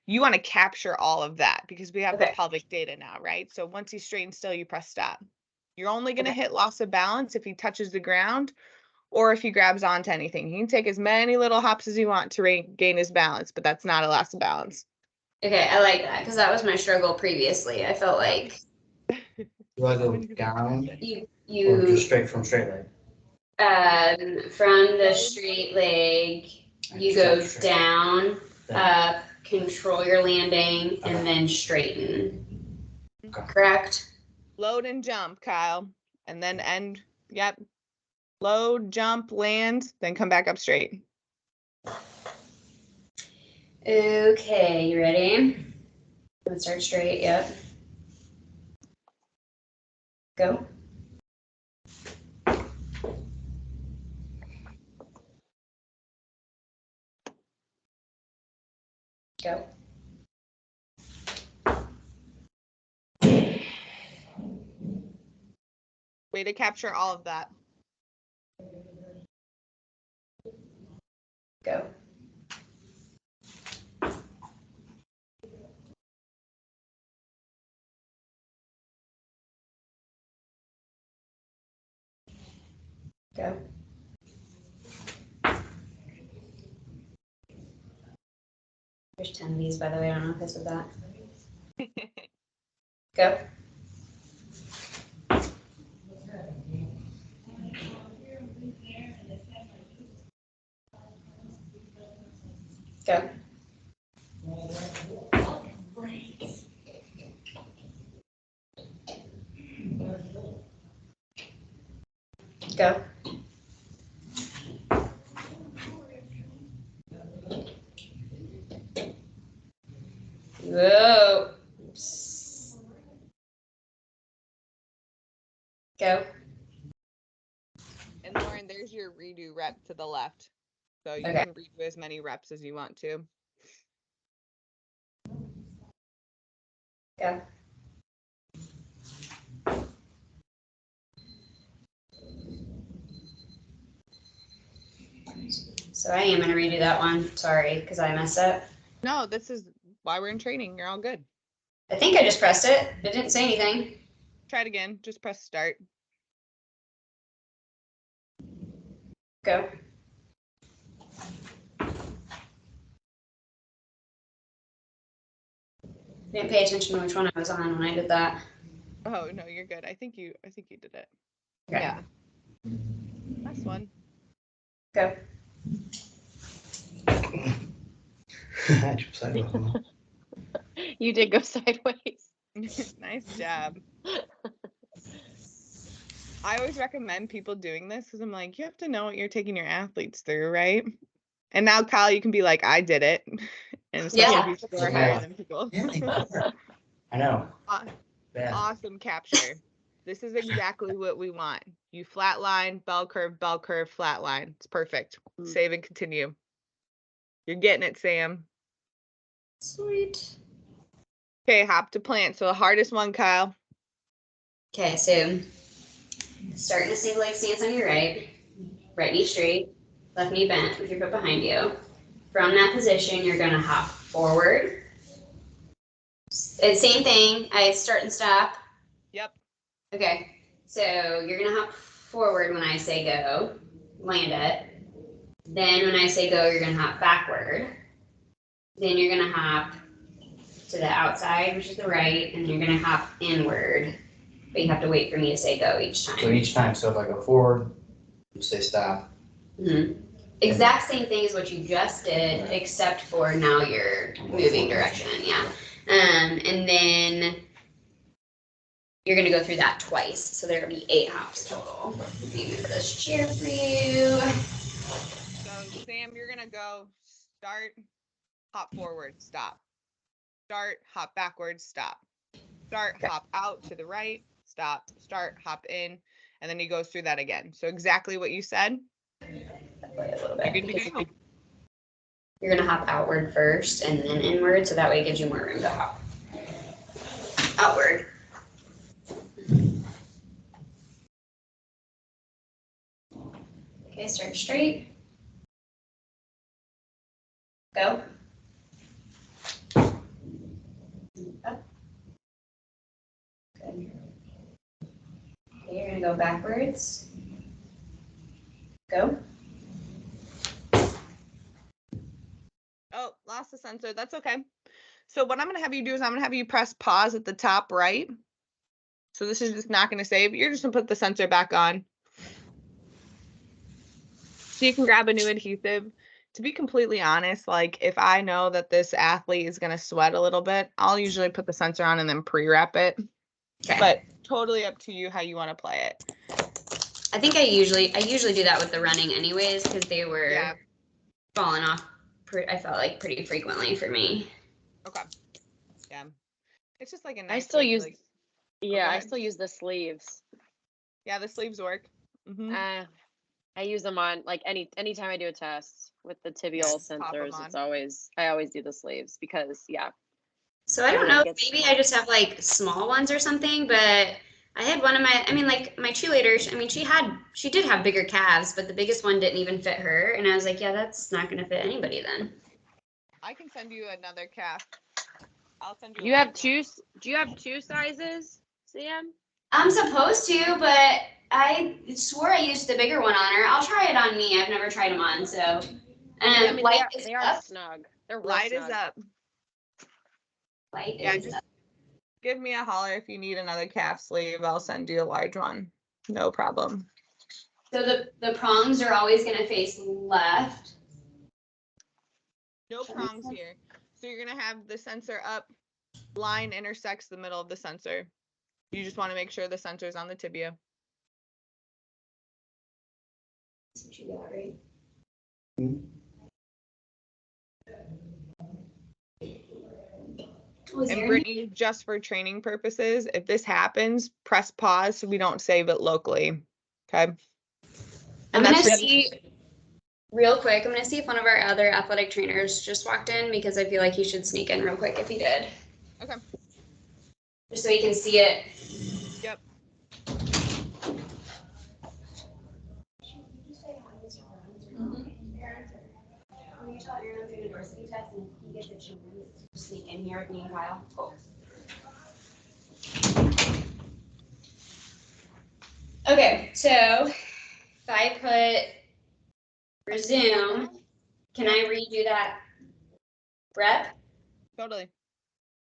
Speaker 3: you want to capture all of that because we have the
Speaker 2: Okay.
Speaker 3: pelvic data now, right? So once he's straight and still, you press stop. You're only going to
Speaker 2: Okay.
Speaker 3: hit loss of balance if he touches the ground or if he grabs onto anything. He can take as many little hops as you want to regain his balance, but that's not a loss of balance.
Speaker 2: Okay, I like that because that was my struggle previously. I felt like
Speaker 1: Do I go down
Speaker 2: you
Speaker 1: or just straight from straight leg?
Speaker 2: from the straight leg, you go
Speaker 1: Straight.
Speaker 2: down,
Speaker 1: Then
Speaker 2: up, control your landing,
Speaker 1: Okay.
Speaker 2: and then straighten.
Speaker 1: Okay.
Speaker 2: Correct?
Speaker 3: Load and jump, Kyle. And then end. Yep. Load, jump, land, then come back up straight.
Speaker 2: Okay, you ready? Let's start straight. Yep. Go. Go.
Speaker 3: Way to capture all of that.
Speaker 2: Go. Go. There's 10 of these, by the way. I don't know if I said that. Go. Go. Go. Whoa. Go.
Speaker 3: And Lauren, there's your redo rep to the left. So you
Speaker 2: Okay.
Speaker 3: can redo as many reps as you want to.
Speaker 2: Go. So I am going to redo that one. Sorry, because I messed up.
Speaker 3: No, this is why we're in training. You're all good.
Speaker 2: I think I just pressed it. It didn't say anything.
Speaker 3: Try it again. Just press start.
Speaker 2: Go. Didn't pay attention to which one I was on when I did that.
Speaker 3: Oh no, you're good. I think you did it.
Speaker 2: Okay.
Speaker 3: Yeah. Last one.
Speaker 2: Go.
Speaker 1: I tripped sideways on that.
Speaker 5: You did go sideways.
Speaker 3: Nice job. I always recommend people doing this because I'm like, you have to know what you're taking your athletes through, right? And now, Kyle, you can be like, I did it. And especially
Speaker 2: Yeah.
Speaker 3: if you score higher than people.
Speaker 1: I know. Bad.
Speaker 3: Awesome capture. This is exactly what we want. You flat line, bell curve, flat line. It's perfect. Save and continue. You're getting it, Sam.
Speaker 2: Sweet.
Speaker 3: Okay, hop to plant. So the hardest one, Kyle.
Speaker 2: Okay, so start in a single leg stance on your right knee straight, left knee bent with your foot behind you. From that position, you're gonna hop forward. And same thing, I start and stop.
Speaker 3: Yep.
Speaker 2: Okay, so you're gonna hop forward when I say go, land it. Then when I say go, you're gonna hop backward. Then you're gonna hop to the outside, which is the right, and you're gonna hop inward. But you have to wait for me to say go each time.
Speaker 1: So each time, so if I go forward, you say stop.
Speaker 2: Mm-hmm. Exact same thing as what you just did, except for now you're moving direction, yeah. And then you're gonna go through that twice, so there'll be 8 hops total. Let me move this chair for you.
Speaker 3: So Sam, you're gonna go start, hop forward, stop. Start, hop backwards, stop. Start,
Speaker 2: Okay.
Speaker 3: hop out to the right, stop. Start, hop in, and then he goes through that again. So exactly what you said.
Speaker 2: That way a little
Speaker 3: You're
Speaker 2: bit.
Speaker 3: good to go.
Speaker 2: You're gonna hop outward first and then inward, so that way it gives you more room to hop outward. Okay, start straight. Go. Up. Good. Okay, you're gonna go backwards. Go.
Speaker 3: Oh, lost the sensor. That's okay. So what I'm going to have you do is I'm going to have you press pause at the top right. So this is just not going to save. You're just going to put the sensor back on. So you can grab a new adhesive. To be completely honest, like if I know that this athlete is going to sweat a little bit, I'll usually put the sensor on and then pre-wrap it.
Speaker 2: Okay.
Speaker 3: but totally up to you how you want to play it.
Speaker 2: I think I usually do that with the running anyways, because they were
Speaker 3: Yeah.
Speaker 2: falling off. I felt like pretty frequently for me.
Speaker 3: Okay. Yeah. It's just like a
Speaker 5: I
Speaker 3: nice
Speaker 5: still
Speaker 3: way to,
Speaker 5: use,
Speaker 3: like,
Speaker 5: yeah, I
Speaker 3: ahead.
Speaker 5: still use the sleeves.
Speaker 3: yeah, the sleeves work. Mhm.
Speaker 5: I use them on like anytime I do a test with the tibial
Speaker 3: just pop 'em
Speaker 5: sensors.
Speaker 3: on.
Speaker 5: I always do the sleeves because
Speaker 2: So I don't
Speaker 5: Everyone
Speaker 2: know,
Speaker 5: gets
Speaker 2: maybe
Speaker 5: small.
Speaker 2: I just have like small ones or something, but I had one of my, I mean, like my cheerleader, I mean, she did have bigger calves, but the biggest one didn't even fit her. And I was like, yeah, that's not going to fit anybody then.
Speaker 3: I can send you another calf. I'll send you.
Speaker 5: do you have two sizes, Sam?
Speaker 2: I'm supposed to, but I swore I used the bigger one on her. I'll try it on me. I've never tried them on, so.
Speaker 5: I mean,
Speaker 2: Light is
Speaker 5: they are
Speaker 2: up.
Speaker 5: snug. They're real
Speaker 3: Light
Speaker 5: snug.
Speaker 3: is up.
Speaker 2: Light
Speaker 3: Yeah,
Speaker 2: is
Speaker 3: just
Speaker 2: up.
Speaker 3: give me a holler if you need another calf sleeve. I'll send you a large one. No problem.
Speaker 2: So the prongs are always going to face left.
Speaker 3: No prongs here. So you're gonna have the sensor up. Line intersects the middle of the sensor. You just want to make sure the sensor's on the tibia.
Speaker 2: That's what you got, right?
Speaker 3: And Brittany, just for training purposes, if this happens, press pause so we don't save it locally. Okay.
Speaker 2: I'm
Speaker 3: And
Speaker 2: gonna
Speaker 3: that's
Speaker 2: see real quick. I'm gonna see if one of our other athletic trainers just walked in because I feel like he should sneak in real quick if he did.
Speaker 3: okay.
Speaker 2: Just so he can see it.
Speaker 3: Yep.
Speaker 2: Will you tell Aaron to do the diversity test and he gets a chance to sneak in here with me and Kyle? Cool. Okay, so if I put resume, can I redo that rep?
Speaker 3: Totally.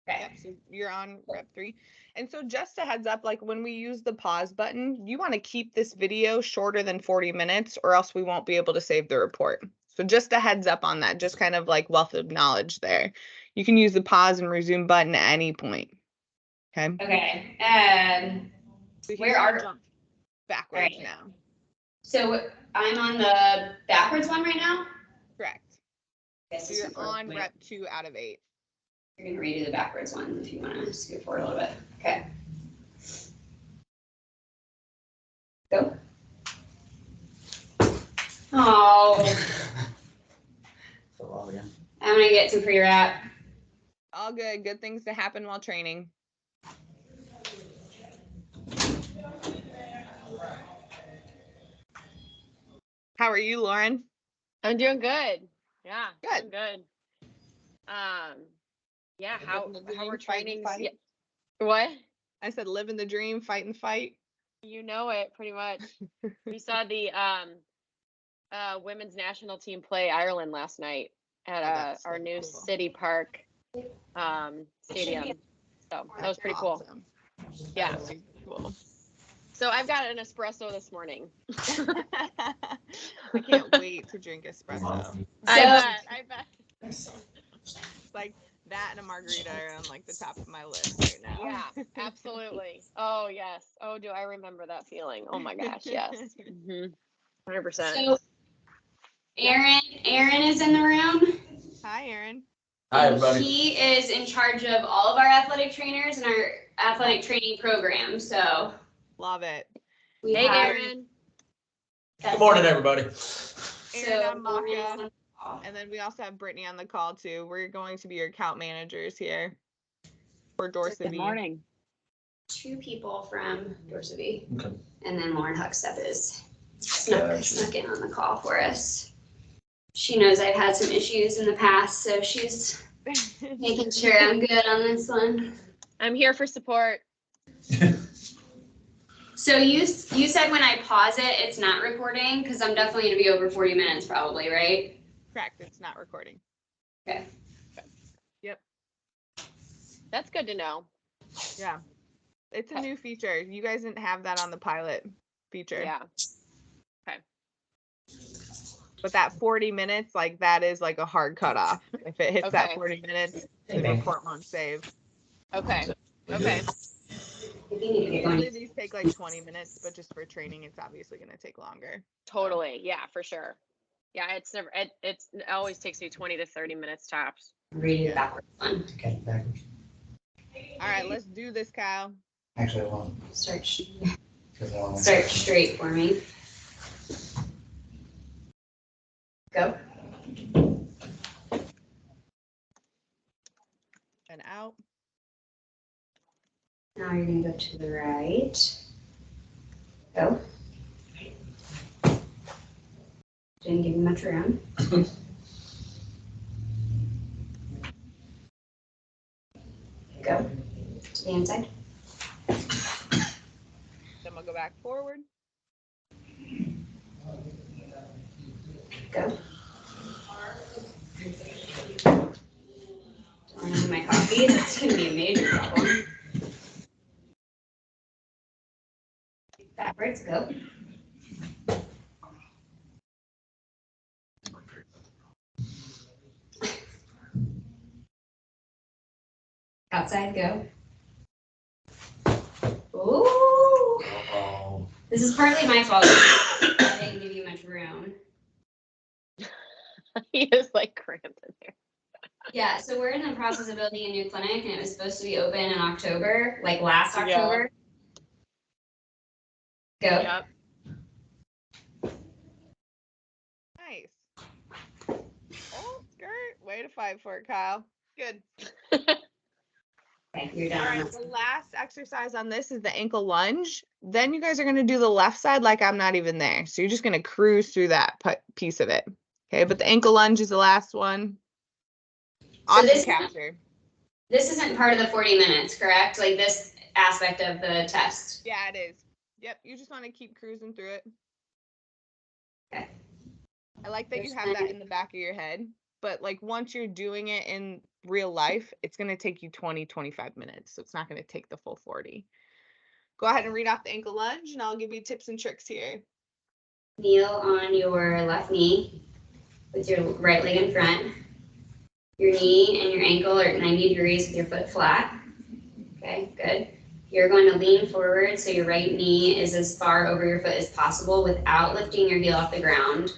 Speaker 2: Okay.
Speaker 3: Yep. So you're on rep 3. And so just a heads up, like when we use the pause button, you want to keep this video shorter than 40 minutes or else we won't be able to save the report. So just a heads up on that, just kind of like wealth of knowledge there. You can use the pause and resume button at any point. Okay.
Speaker 2: Okay.
Speaker 3: So he's
Speaker 2: Where
Speaker 3: gonna
Speaker 2: are
Speaker 3: jump backwards
Speaker 2: Right.
Speaker 3: now.
Speaker 2: So I'm on the backwards one right now?
Speaker 3: Correct.
Speaker 2: Yes,
Speaker 3: So you're on rep 2 out of 8.
Speaker 2: You're gonna redo the backwards one if you wanna scoot forward a little bit. Okay. Go. Oh,
Speaker 1: So long again.
Speaker 2: I'm gonna get some pre-wrap.
Speaker 3: All good. Good things to happen while training. How are you, Lauren?
Speaker 5: I'm doing good. Yeah,
Speaker 3: Good.
Speaker 5: I'm good. Yeah, how
Speaker 3: Living the
Speaker 5: we're
Speaker 3: dream, fight and
Speaker 5: training.
Speaker 3: fight.
Speaker 5: Yeah. What?
Speaker 3: I said living the dream, fight and fight.
Speaker 5: You know it pretty much. We saw the women's national team play Ireland last night at
Speaker 3: that's
Speaker 5: our
Speaker 3: so
Speaker 5: new
Speaker 3: cool.
Speaker 5: City Park stadium. So that was pretty cool.
Speaker 3: Awesome.
Speaker 5: Yeah.
Speaker 3: That's super cool.
Speaker 5: So I've got an espresso this morning.
Speaker 3: I can't wait to drink espresso.
Speaker 5: I bet.
Speaker 3: It's like that and a margarita are on like the top of my list right now.
Speaker 5: Yeah, absolutely. Oh yes. Oh, do I remember that feeling? Oh my gosh, yes. 100%.
Speaker 2: So Aaron is in the room.
Speaker 3: Hi, Aaron.
Speaker 1: Hi,
Speaker 2: And
Speaker 1: everybody.
Speaker 2: he is in charge of all of our athletic trainers and our athletic training program. So
Speaker 3: Love it.
Speaker 2: we
Speaker 5: Hey,
Speaker 2: have
Speaker 5: Aaron.
Speaker 1: Good morning, everybody.
Speaker 3: Aaron,
Speaker 2: So
Speaker 3: I'm
Speaker 2: Lauren is
Speaker 3: Maka.
Speaker 2: on the call.
Speaker 3: And then we also have Brittany on the call too. We're going to be your account managers here for Dorset.
Speaker 5: Good morning.
Speaker 2: 2 people from Dorset,
Speaker 1: Okay.
Speaker 2: and then Lauren Huckstep is
Speaker 1: Gotcha.
Speaker 2: snuck in on the call for us. She knows I've had some issues in the past, so she's making sure I'm good on this one.
Speaker 5: I'm here for support.
Speaker 2: So you said when I pause it, it's not recording because I'm definitely gonna be over 40 minutes probably, right?
Speaker 3: Correct. It's not recording.
Speaker 2: Okay.
Speaker 3: Yep.
Speaker 5: That's good to know.
Speaker 3: Yeah. It's a new feature. You guys didn't have that on the pilot feature.
Speaker 5: Yeah.
Speaker 3: But that 40 minutes, like that is like a hard cutoff. If it hits that
Speaker 5: Okay.
Speaker 3: 40 minutes, the report won't save.
Speaker 5: Okay. Okay.
Speaker 2: If you need to get
Speaker 3: Usually
Speaker 2: going.
Speaker 3: these take like 20 minutes, but just for training, it's obviously going to take longer.
Speaker 5: Totally. Yeah, for sure. Yeah, it's never, it always takes me 20 to 30 minutes tops.
Speaker 2: Read it backwards one.
Speaker 4: To catch backwards.
Speaker 3: All right, let's do this, Kyle.
Speaker 4: Actually, I won't.
Speaker 2: Start
Speaker 4: Because I want
Speaker 2: start straight for me. Go.
Speaker 3: And out.
Speaker 2: Now you're gonna go to the right. Go. Didn't give you much room. Go. To the inside.
Speaker 3: Then we'll go back forward.
Speaker 2: Go. Don't need my coffee. That's gonna be a major problem. Backwards. Go. Outside. Go. Ooh.
Speaker 1: Oh,
Speaker 2: This is partly my fault. I didn't give you much room.
Speaker 5: He is like cramped in there.
Speaker 2: Yeah, so we're in the process of building a new clinic and it was supposed to be open in October, like last
Speaker 5: Yeah.
Speaker 2: October. Go.
Speaker 5: Yep.
Speaker 3: Nice. Oh, skirt. Way to fight for it, Kyle. Good.
Speaker 2: Okay, you're
Speaker 3: All
Speaker 2: done.
Speaker 3: right, the last exercise on this is the ankle lunge. Then you guys are going to do the left side like I'm not even there. So you're just going to cruise through that piece of it. Okay, but the ankle lunge is the last one. Awesome
Speaker 2: this-
Speaker 3: capture.
Speaker 2: This isn't part of the 40 minutes, correct? Like this aspect of the test.
Speaker 3: Yeah, it is. Yep, you just want to keep cruising through it.
Speaker 2: Okay.
Speaker 3: I like that you have that in the back of your head, but like once you're doing it in real life, it's going to take you 20, 25 minutes. So it's not going to take the full 40. Go ahead and read off the ankle lunge and I'll give you tips and tricks here.
Speaker 2: Kneel on your left knee with your right leg in front. Your knee and your ankle are at 90 degrees with your foot flat. Okay, good. You're going to lean forward so your right knee is as far over your foot as possible without lifting your heel off the ground.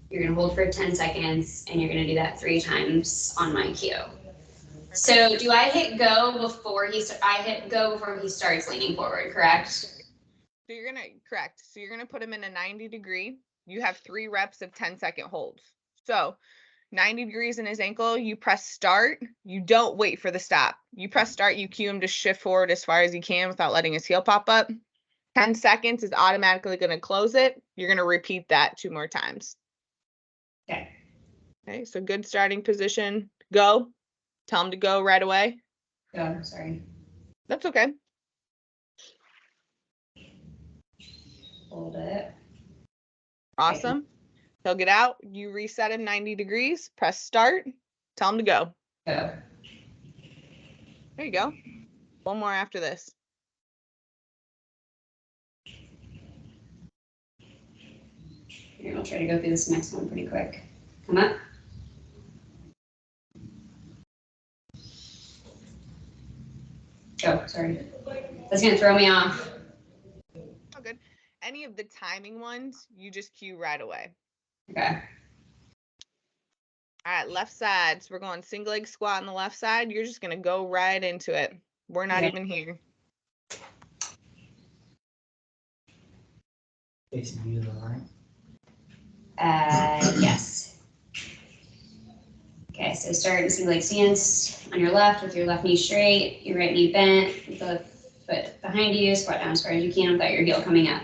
Speaker 2: You're going to hold for 10 seconds and you're going to do that 3 times on my cue. So do I hit go before I hit go before he starts leaning forward, correct?
Speaker 3: So you're going to, correct. So you're going to put him in a 90 degree. You have 3 reps of 10-second holds. So 90 degrees in his ankle, you press start. You don't wait for the stop. You press start, you cue him to shift forward as far as he can without letting his heel pop up. 10 seconds is automatically going to close it. You're going to repeat that 2 more times.
Speaker 2: Okay.
Speaker 3: Okay, so good starting position. Go. Tell him to go right away.
Speaker 2: Go, sorry.
Speaker 3: That's okay.
Speaker 2: Hold it.
Speaker 3: Awesome. He'll get out. You reset him 90 degrees. Press start. Tell him to go.
Speaker 2: Go.
Speaker 3: There you go. One more after this.
Speaker 2: Here, I'll try to go through this next one pretty quick. Come up. Go, sorry. That's gonna throw me off.
Speaker 3: Oh, good. Any of the timing ones, you just cue right away.
Speaker 2: Okay.
Speaker 3: All right, left side. So we're going single leg squat on the left side. You're just going to go right into it. We're not
Speaker 2: Okay.
Speaker 3: even here.
Speaker 4: facing you to the right.
Speaker 2: Yes. Okay, so start in single leg stance on your left with your left knee straight, your right knee bent, with the foot behind you, squat down as far as you can without your heel coming up.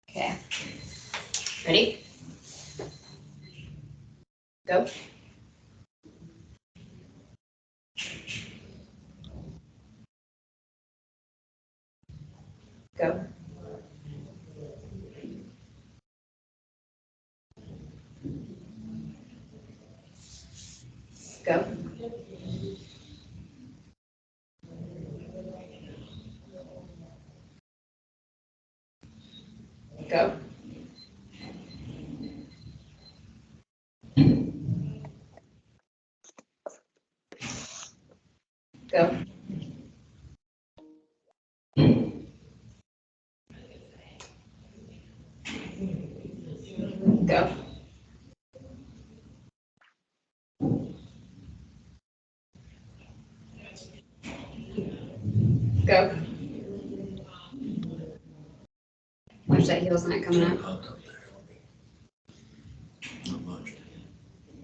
Speaker 2: Okay. Ready? Go. Go. Go. Go. Go. Go. Watch that heel's not coming up.
Speaker 6: Not up there. Not much.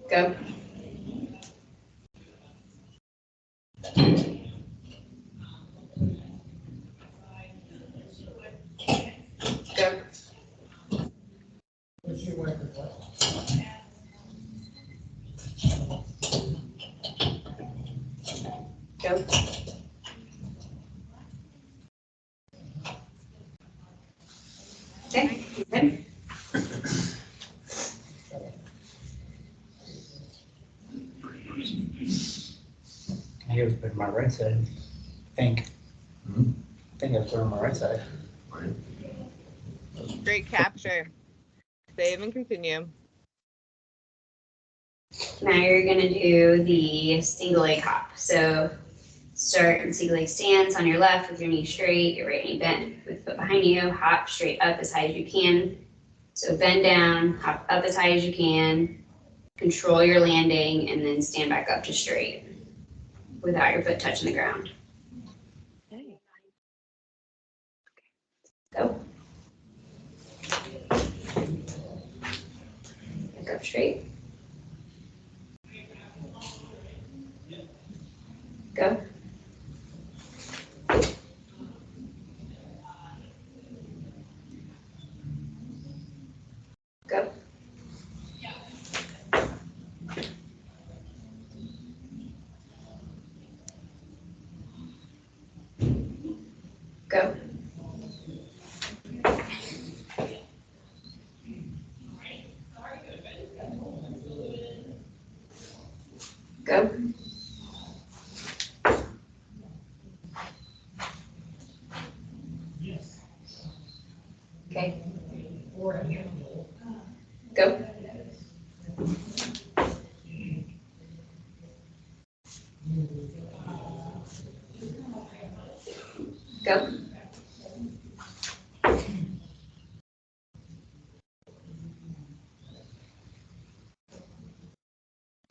Speaker 2: Go. Go. Go. Okay, good.
Speaker 4: I hear it's been my right side. Think.
Speaker 6: Hmm?
Speaker 4: I think I've been on my right side.
Speaker 6: Right?
Speaker 3: Great capture. Save and continue.
Speaker 2: Now you're gonna do the single leg hop. So start in single leg stance on your left with your knee straight, your right knee bent with foot behind you, hop straight up as high as you can. So bend down, hop up as high as you can, control your landing, and then stand back up to straight without your foot touching the ground.
Speaker 5: Okay.
Speaker 2: Go. Back up straight. Go. Go. Go. Go. Okay. Go. Go.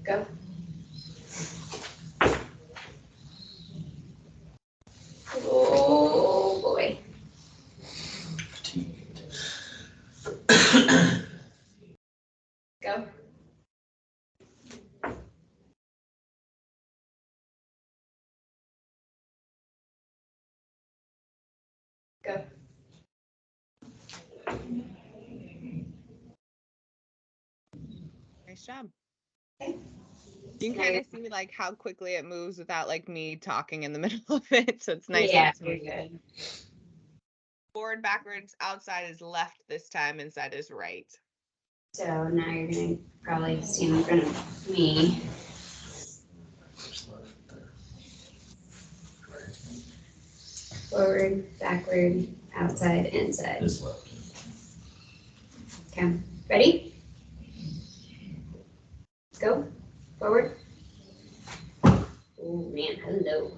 Speaker 2: Go. Oh boy. Go. Go.
Speaker 3: Nice job.
Speaker 2: Okay.
Speaker 3: You can kind of see like how quickly it moves without like me talking in the middle of it. So it's nice.
Speaker 2: Yeah,
Speaker 3: and
Speaker 2: you're
Speaker 3: smooth.
Speaker 2: good.
Speaker 3: Forward, backwards, outside is left this time, inside is right.
Speaker 2: So now you're gonna probably stand in front of me.
Speaker 6: Just left there. Right.
Speaker 2: Forward, backward, outside, inside.
Speaker 6: This left.
Speaker 2: Okay, ready? Go. Forward. Oh man, hello.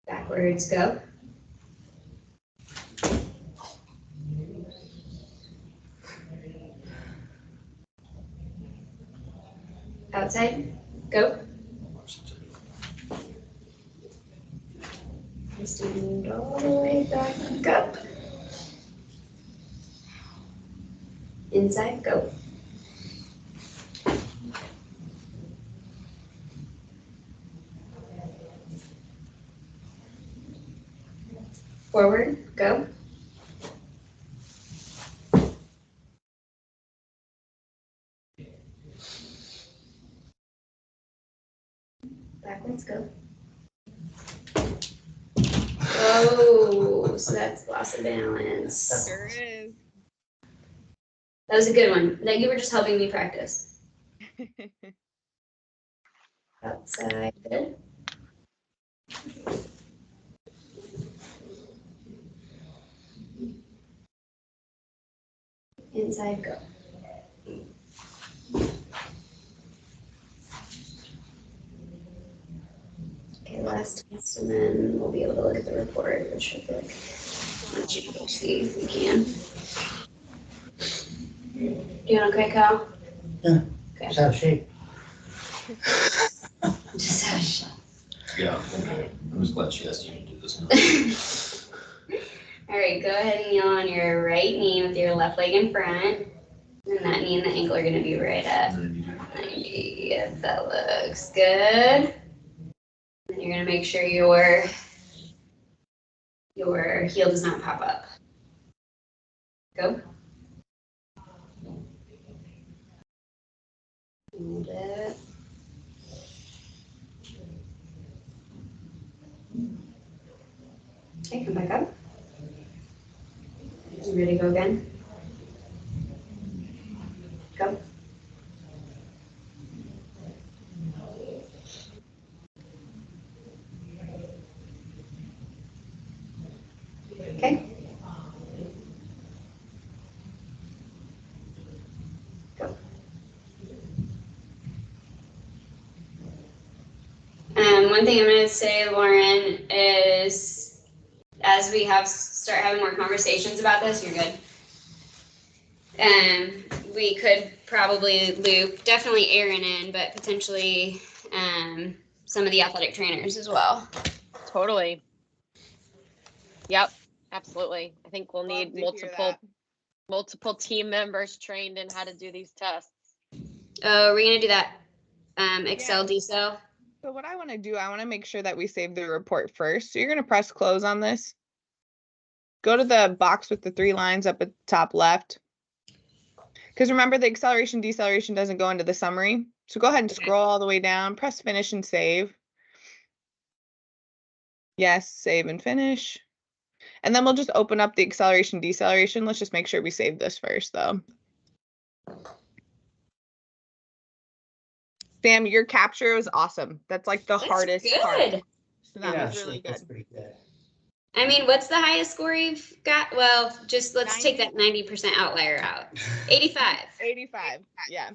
Speaker 2: Backwards, go. Outside, go. Stand all the way back up. Inside, go. Forward, go. Backwards, go. Oh, so that's loss of balance.
Speaker 3: Sure is.
Speaker 2: That was a good one. Like you were just helping me practice. Outside, good. Inside, go. Okay, last test, and then we'll be able to look at the report, which should be like, let you go see if we can. Doing okay, Kyle?
Speaker 4: Yeah.
Speaker 2: Okay.
Speaker 4: Just out of shape.
Speaker 2: Just have a shot.
Speaker 6: Yeah, I'm just glad she asked you to do this now.
Speaker 2: All right, go ahead and kneel on your right knee with your left leg in front. And that knee and the ankle are gonna be right at 90. If that looks good. And you're gonna make sure your heel does not pop up. Go. Hold it. Okay, come back up. You ready to go again? Go. Okay. Go. One thing I'm going to say, Lauren, is as we start having more conversations about this, you're good. We could probably loop definitely Aaron in, but potentially some of the athletic trainers as well.
Speaker 5: Totally. Yep, absolutely. I think we'll
Speaker 3: Love
Speaker 5: need
Speaker 3: to hear
Speaker 5: multiple team members trained in how to do these tests.
Speaker 2: Oh, we're gonna do that Excel decel.
Speaker 3: So what I want to do, I want to make sure that we save the report first. So you're going to press close on this. Go to the box with the 3 lines up at the top left. Because remember, the acceleration deceleration doesn't go into the summary. So go ahead and scroll all the way down, press finish and save. Yes, save and finish. And then we'll just open up the acceleration deceleration. Let's just make sure we save this first though. Sam, your capture was awesome. That's like the hardest part. So that was really good.
Speaker 4: That's pretty good.
Speaker 2: I mean, what's the highest score you've got? Well, just let's
Speaker 3: 90.
Speaker 2: take that 90% outlier out. 85.
Speaker 3: 85. Yeah.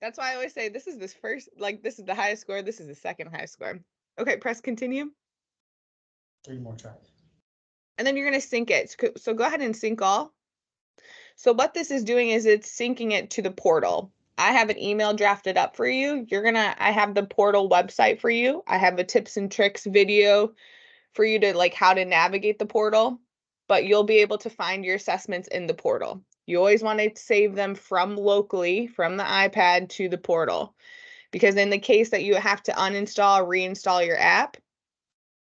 Speaker 3: That's why I always say this is this is the highest score. This is the second highest score. Okay, press continue.
Speaker 4: 3 more tries.
Speaker 3: And then you're going to sync it. So go ahead and sync all. So what this is doing is it's syncing it to the portal. I have an email drafted up for you. I have the portal website for you. I have a tips and tricks video for you to like how to navigate the portal, but you'll be able to find your assessments in the portal. You always want to save them from locally, from the iPad to the portal, because in the case that you have to uninstall, reinstall your app,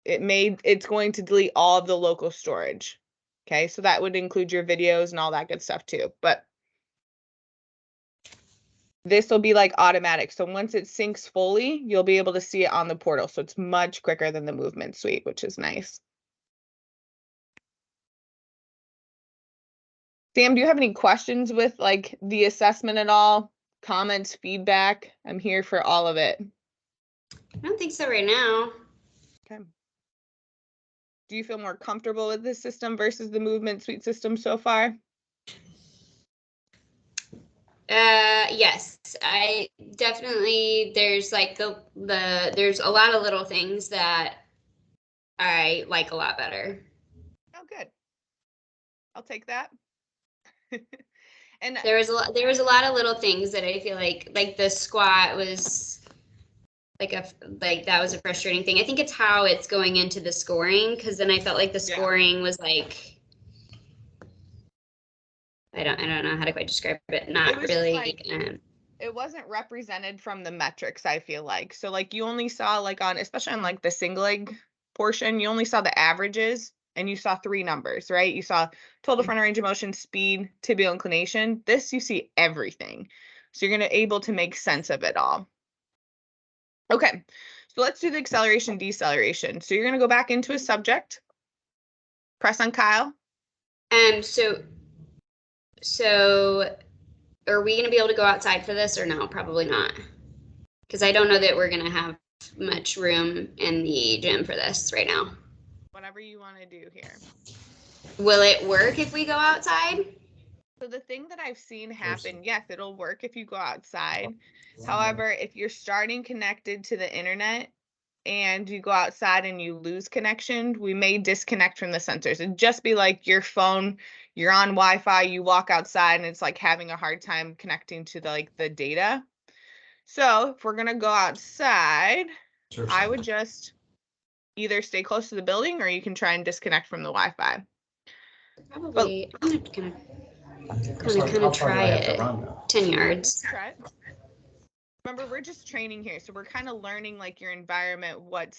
Speaker 3: it's going to delete all of the local storage. Okay, so that would include your videos and all that good stuff too. But this will be like automatic. So once it syncs fully, you'll be able to see it on the portal. So it's much quicker than the movement suite, which is nice. Sam, do you have any questions with like the assessment at all? Comments, feedback? I'm here for all of it.
Speaker 2: I don't think so right now.
Speaker 3: Okay. Do you feel more comfortable with this system versus the movement suite system so far?
Speaker 2: Yes, I definitely, there's like there's a lot of little things that I like a lot better.
Speaker 3: Oh, good. I'll take that. And
Speaker 2: There was a lot of little things that I feel like the squat was like that was a frustrating thing. I think it's how it's going into the scoring, because then I felt like the scoring was like, I don't know how to quite describe it. Not really.
Speaker 3: Like, it wasn't represented from the metrics, I feel like. So like you only saw like especially on like the single leg portion, you only saw the averages and you saw 3 numbers, right? You saw total frontal range of motion, speed, tibial inclination. This you see everything. So you're able to make sense of it all. Okay, so let's do the acceleration deceleration. So you're gonna go back into a subject, press on Kyle.
Speaker 2: So are we going to be able to go outside for this or no? Probably not. Because I don't know that we're going to have much room in the gym for this right now.
Speaker 3: Whatever you want to do here.
Speaker 2: Will it work if we go outside?
Speaker 3: So the thing that I've seen happen, yes, it'll work if you go outside. However, if you're starting connected to the internet and you go outside and you lose connection, we may disconnect from the sensors. It'd just be like your phone, you're on Wi-Fi, you walk outside and it's like having a hard time connecting to the data. So if we're gonna go outside, I would just either stay close to the building or you can try and disconnect from the Wi-Fi.
Speaker 2: Probably, I'm gonna kind
Speaker 1: It's like, how
Speaker 2: of
Speaker 1: far do
Speaker 2: try
Speaker 1: I have to
Speaker 2: it.
Speaker 1: run, though?
Speaker 2: 10 yards.
Speaker 3: Try it. Remember, we're just training here, so we're kind of learning like your environment, what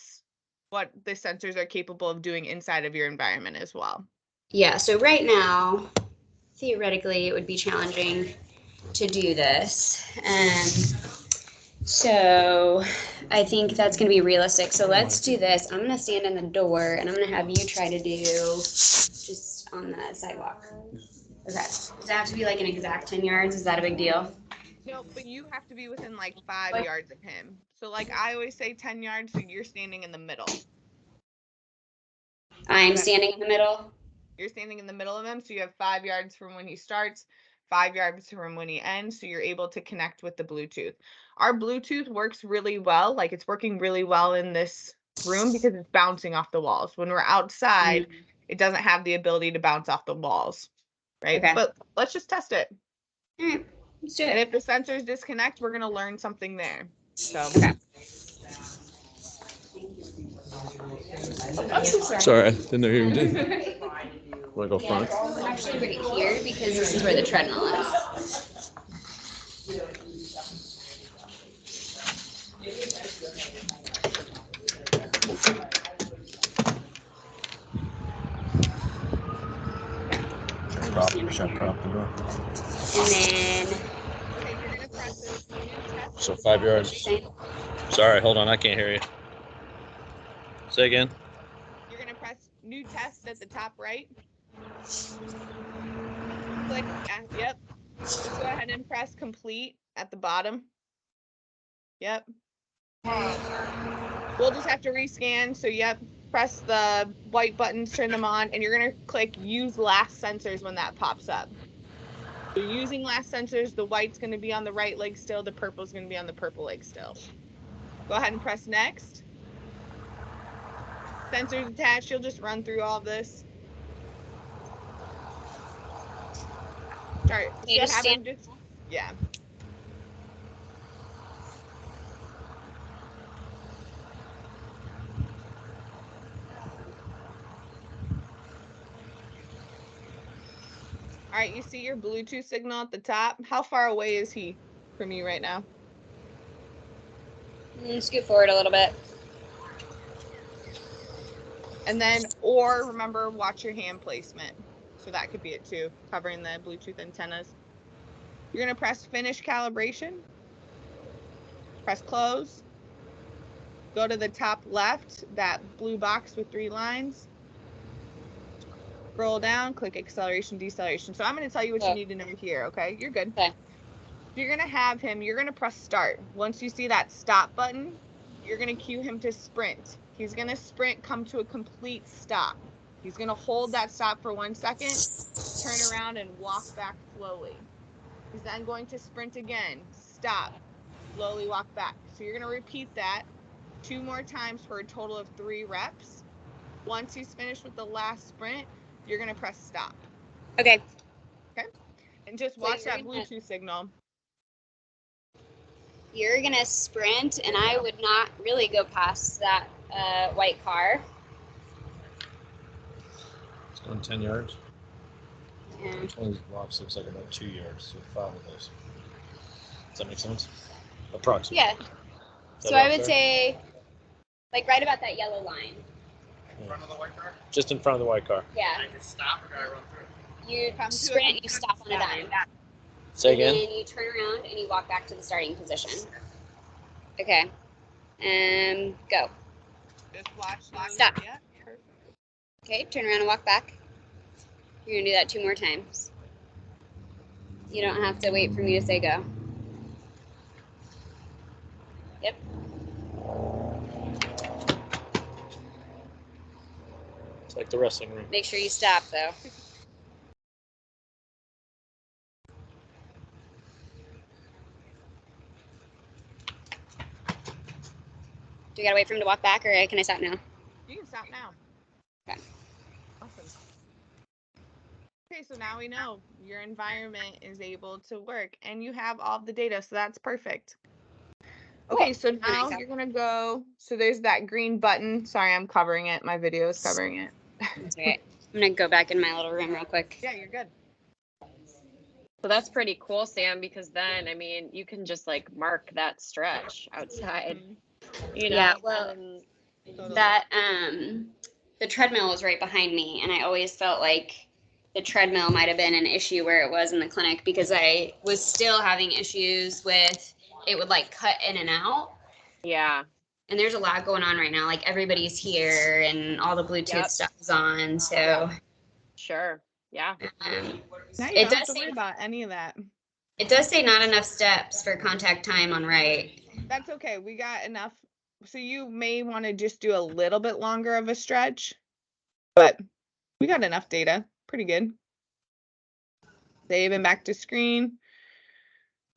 Speaker 3: the sensors are capable of doing inside of your environment as well.
Speaker 2: Yeah, so right now, theoretically, it would be challenging to do this. So I think that's going to be realistic. So let's do this. I'm going to stand in the door and I'm going to have you try to do just on the sidewalk. Okay. Does it have to be like an exact 10 yards? Is that a big deal?
Speaker 3: No, but you have to be within like 5 yards of him. So like I always say 10 yards, so you're standing in the middle.
Speaker 2: I'm standing in the middle.
Speaker 3: You're standing in the middle of him, so you have 5 yards from when he starts, 5 yards from when he ends, so you're able to connect with the Bluetooth. Our Bluetooth works really well, like it's working really well in this room because it's bouncing off the walls. When we're outside, it doesn't have the ability to bounce off the walls, right?
Speaker 2: Okay.
Speaker 3: But let's just test it.
Speaker 2: All right, let's do
Speaker 3: And
Speaker 2: it.
Speaker 3: if the sensors disconnect, we're gonna learn something there. So
Speaker 2: Okay.
Speaker 7: Sorry, I didn't know you did. Want to go front?
Speaker 2: We're actually right here because this is where the treadmill is.
Speaker 7: Prop the door.
Speaker 2: And then,
Speaker 3: okay, you're gonna press this new test.
Speaker 7: So 5 yards.
Speaker 2: saying?
Speaker 7: Sorry, hold on, I can't hear you. Say again.
Speaker 3: You're gonna press new test at the top right. Click, yep. Just go ahead and press complete at the bottom. Yep. We'll just have to rescan. So yep, press the white buttons, turn them on, and you're gonna click use last sensors when that pops up. So using last sensors, the white's gonna be on the right leg still, the purple's gonna be on the purple leg still. Go ahead and press next. Sensors attached, you'll just run through all this. Start.
Speaker 2: You just stand.
Speaker 3: Yeah. All right, you see your Bluetooth signal at the top. How far away is he from you right now?
Speaker 2: Scoot forward a little bit.
Speaker 3: And then, or remember, watch your hand placement. So that could be it too, covering the Bluetooth antennas. You're gonna press finish calibration. Press close. Go to the top left, that blue box with 3 lines. Scroll down, click acceleration, deceleration. So I'm gonna tell you what you need to know here, okay? You're good.
Speaker 2: Okay.
Speaker 3: You're gonna have him, you're gonna press start. Once you see that stop button, you're gonna cue him to sprint. He's gonna sprint, come to a complete stop. He's gonna hold that stop for 1 second, turn around and walk back slowly. He's then going to sprint again, stop, slowly walk back. So you're gonna repeat that 2 more times for a total of 3 reps. Once he's finished with the last sprint, you're gonna press stop.
Speaker 2: Okay.
Speaker 3: Okay? And just watch that Bluetooth signal.
Speaker 2: You're gonna sprint, and I would not really go past that white car.
Speaker 7: It's going 10 yards.
Speaker 2: Yeah.
Speaker 7: Each one of these blocks looks like about 2 yards, so 5 of those. Does that make sense? Approximately.
Speaker 2: Yeah. So I would say, like right about that yellow line.
Speaker 7: In front of the white car? Just in front of the white car.
Speaker 2: Yeah.
Speaker 6: I can stop or do I run through?
Speaker 2: You sprint, you stop on a dime.
Speaker 7: Say again?
Speaker 2: And then you turn around and you walk back to the starting position. Okay. And go.
Speaker 3: Just watch those.
Speaker 2: Stop.
Speaker 3: Yeah, perfect.
Speaker 2: Okay, turn around and walk back. You're gonna do that 2 more times. You don't have to wait for me to say go. Yep.
Speaker 7: It's like the wrestling ring.
Speaker 2: Make sure you stop though. Do we gotta wait for him to walk back, or can I stop now?
Speaker 3: You can stop now.
Speaker 2: Okay.
Speaker 3: Awesome. Okay, so now we know your environment is able to work and you have all the data, so that's perfect. Okay, so
Speaker 2: Nice.
Speaker 3: now you're gonna go, so there's that green button. Sorry, I'm covering it. My video is covering it.
Speaker 2: That's right. I'm gonna go back in my little room real quick.
Speaker 3: Yeah, you're good.
Speaker 5: So that's pretty cool, Sam, because then, I mean, you can just like mark that stretch outside, you know?
Speaker 2: Yeah, well,
Speaker 5: and
Speaker 3: Totally.
Speaker 2: that the treadmill was right behind me, and I always felt like the treadmill might have been an issue where it was in the clinic, because I was still having issues with it would like cut in and out.
Speaker 5: yeah,
Speaker 2: And there's a lot going on right now. Like everybody's here and all the Bluetooth
Speaker 5: Yep.
Speaker 2: stuff is on. So
Speaker 5: sure. Yeah.
Speaker 2: um,
Speaker 3: Now you
Speaker 2: it
Speaker 3: don't have
Speaker 2: does
Speaker 3: to worry
Speaker 2: say
Speaker 3: about any of that.
Speaker 2: it does say not enough steps for contact time on right.
Speaker 3: That's okay. We got enough. So you may want to just do a little bit longer of a stretch, but we got enough data. Pretty good. Save and back to screen.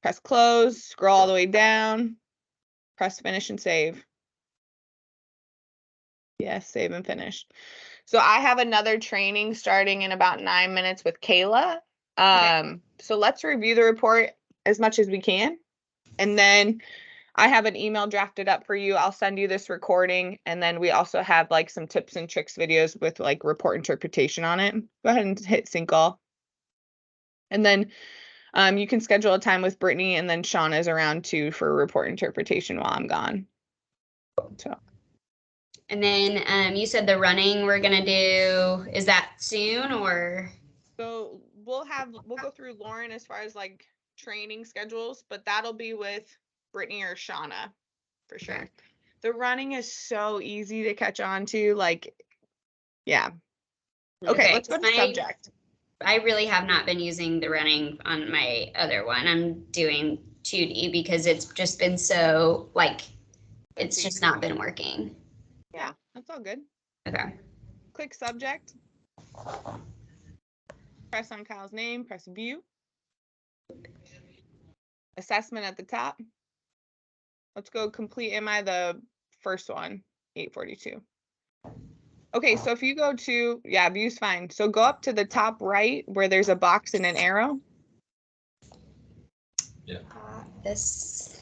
Speaker 3: Press close, scroll all the way down, press finish and save. Yes, save and finish. So I have another training starting in about 9 minutes with Kayla. So let's review the report as much as we can. And then I have an email drafted up for you. I'll send you this recording. And then we also have like some tips and tricks videos with like report interpretation on it. Go ahead and hit sync all. And then you can schedule a time with Brittany, and then Shauna's around too for report interpretation while I'm gone. So.
Speaker 2: And then you said the running we're gonna do, is that soon or?
Speaker 3: So we'll go through Lauren as far as like training schedules, but that'll be with Brittany or Shauna for sure.
Speaker 2: Okay.
Speaker 3: The running is so easy to catch on to, like, yeah. Okay, let's go to subject.
Speaker 2: I really have not been using the running on my other one. I'm doing 2D because it's just been so like it's just not been working.
Speaker 3: Yeah, that's all good.
Speaker 2: Okay.
Speaker 3: Click subject. Press on Kyle's name, press view. Assessment at the top. Let's go complete MI, the first one, 842. Okay, so if you go to, yeah, view's fine. So go up to the top right where there's a box and an arrow.
Speaker 7: Yeah.
Speaker 2: This.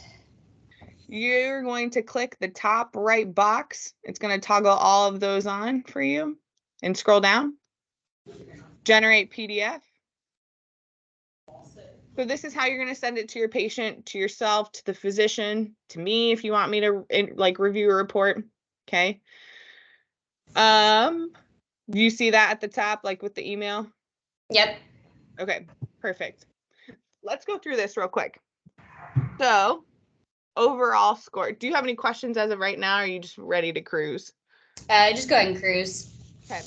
Speaker 3: You're going to click the top right box. It's going to toggle all of those on for you and scroll down. Generate PDF. So this is how you're going to send it to your patient, to yourself, to the physician, to me if you want me to like review a report. Okay. Do you see that at the top, like with the email?
Speaker 2: Yep.
Speaker 3: Okay, perfect. Let's go through this real quick. So overall score. Do you have any questions as of right now? Or are you just ready to cruise?
Speaker 2: Just go ahead and cruise.
Speaker 3: Okay.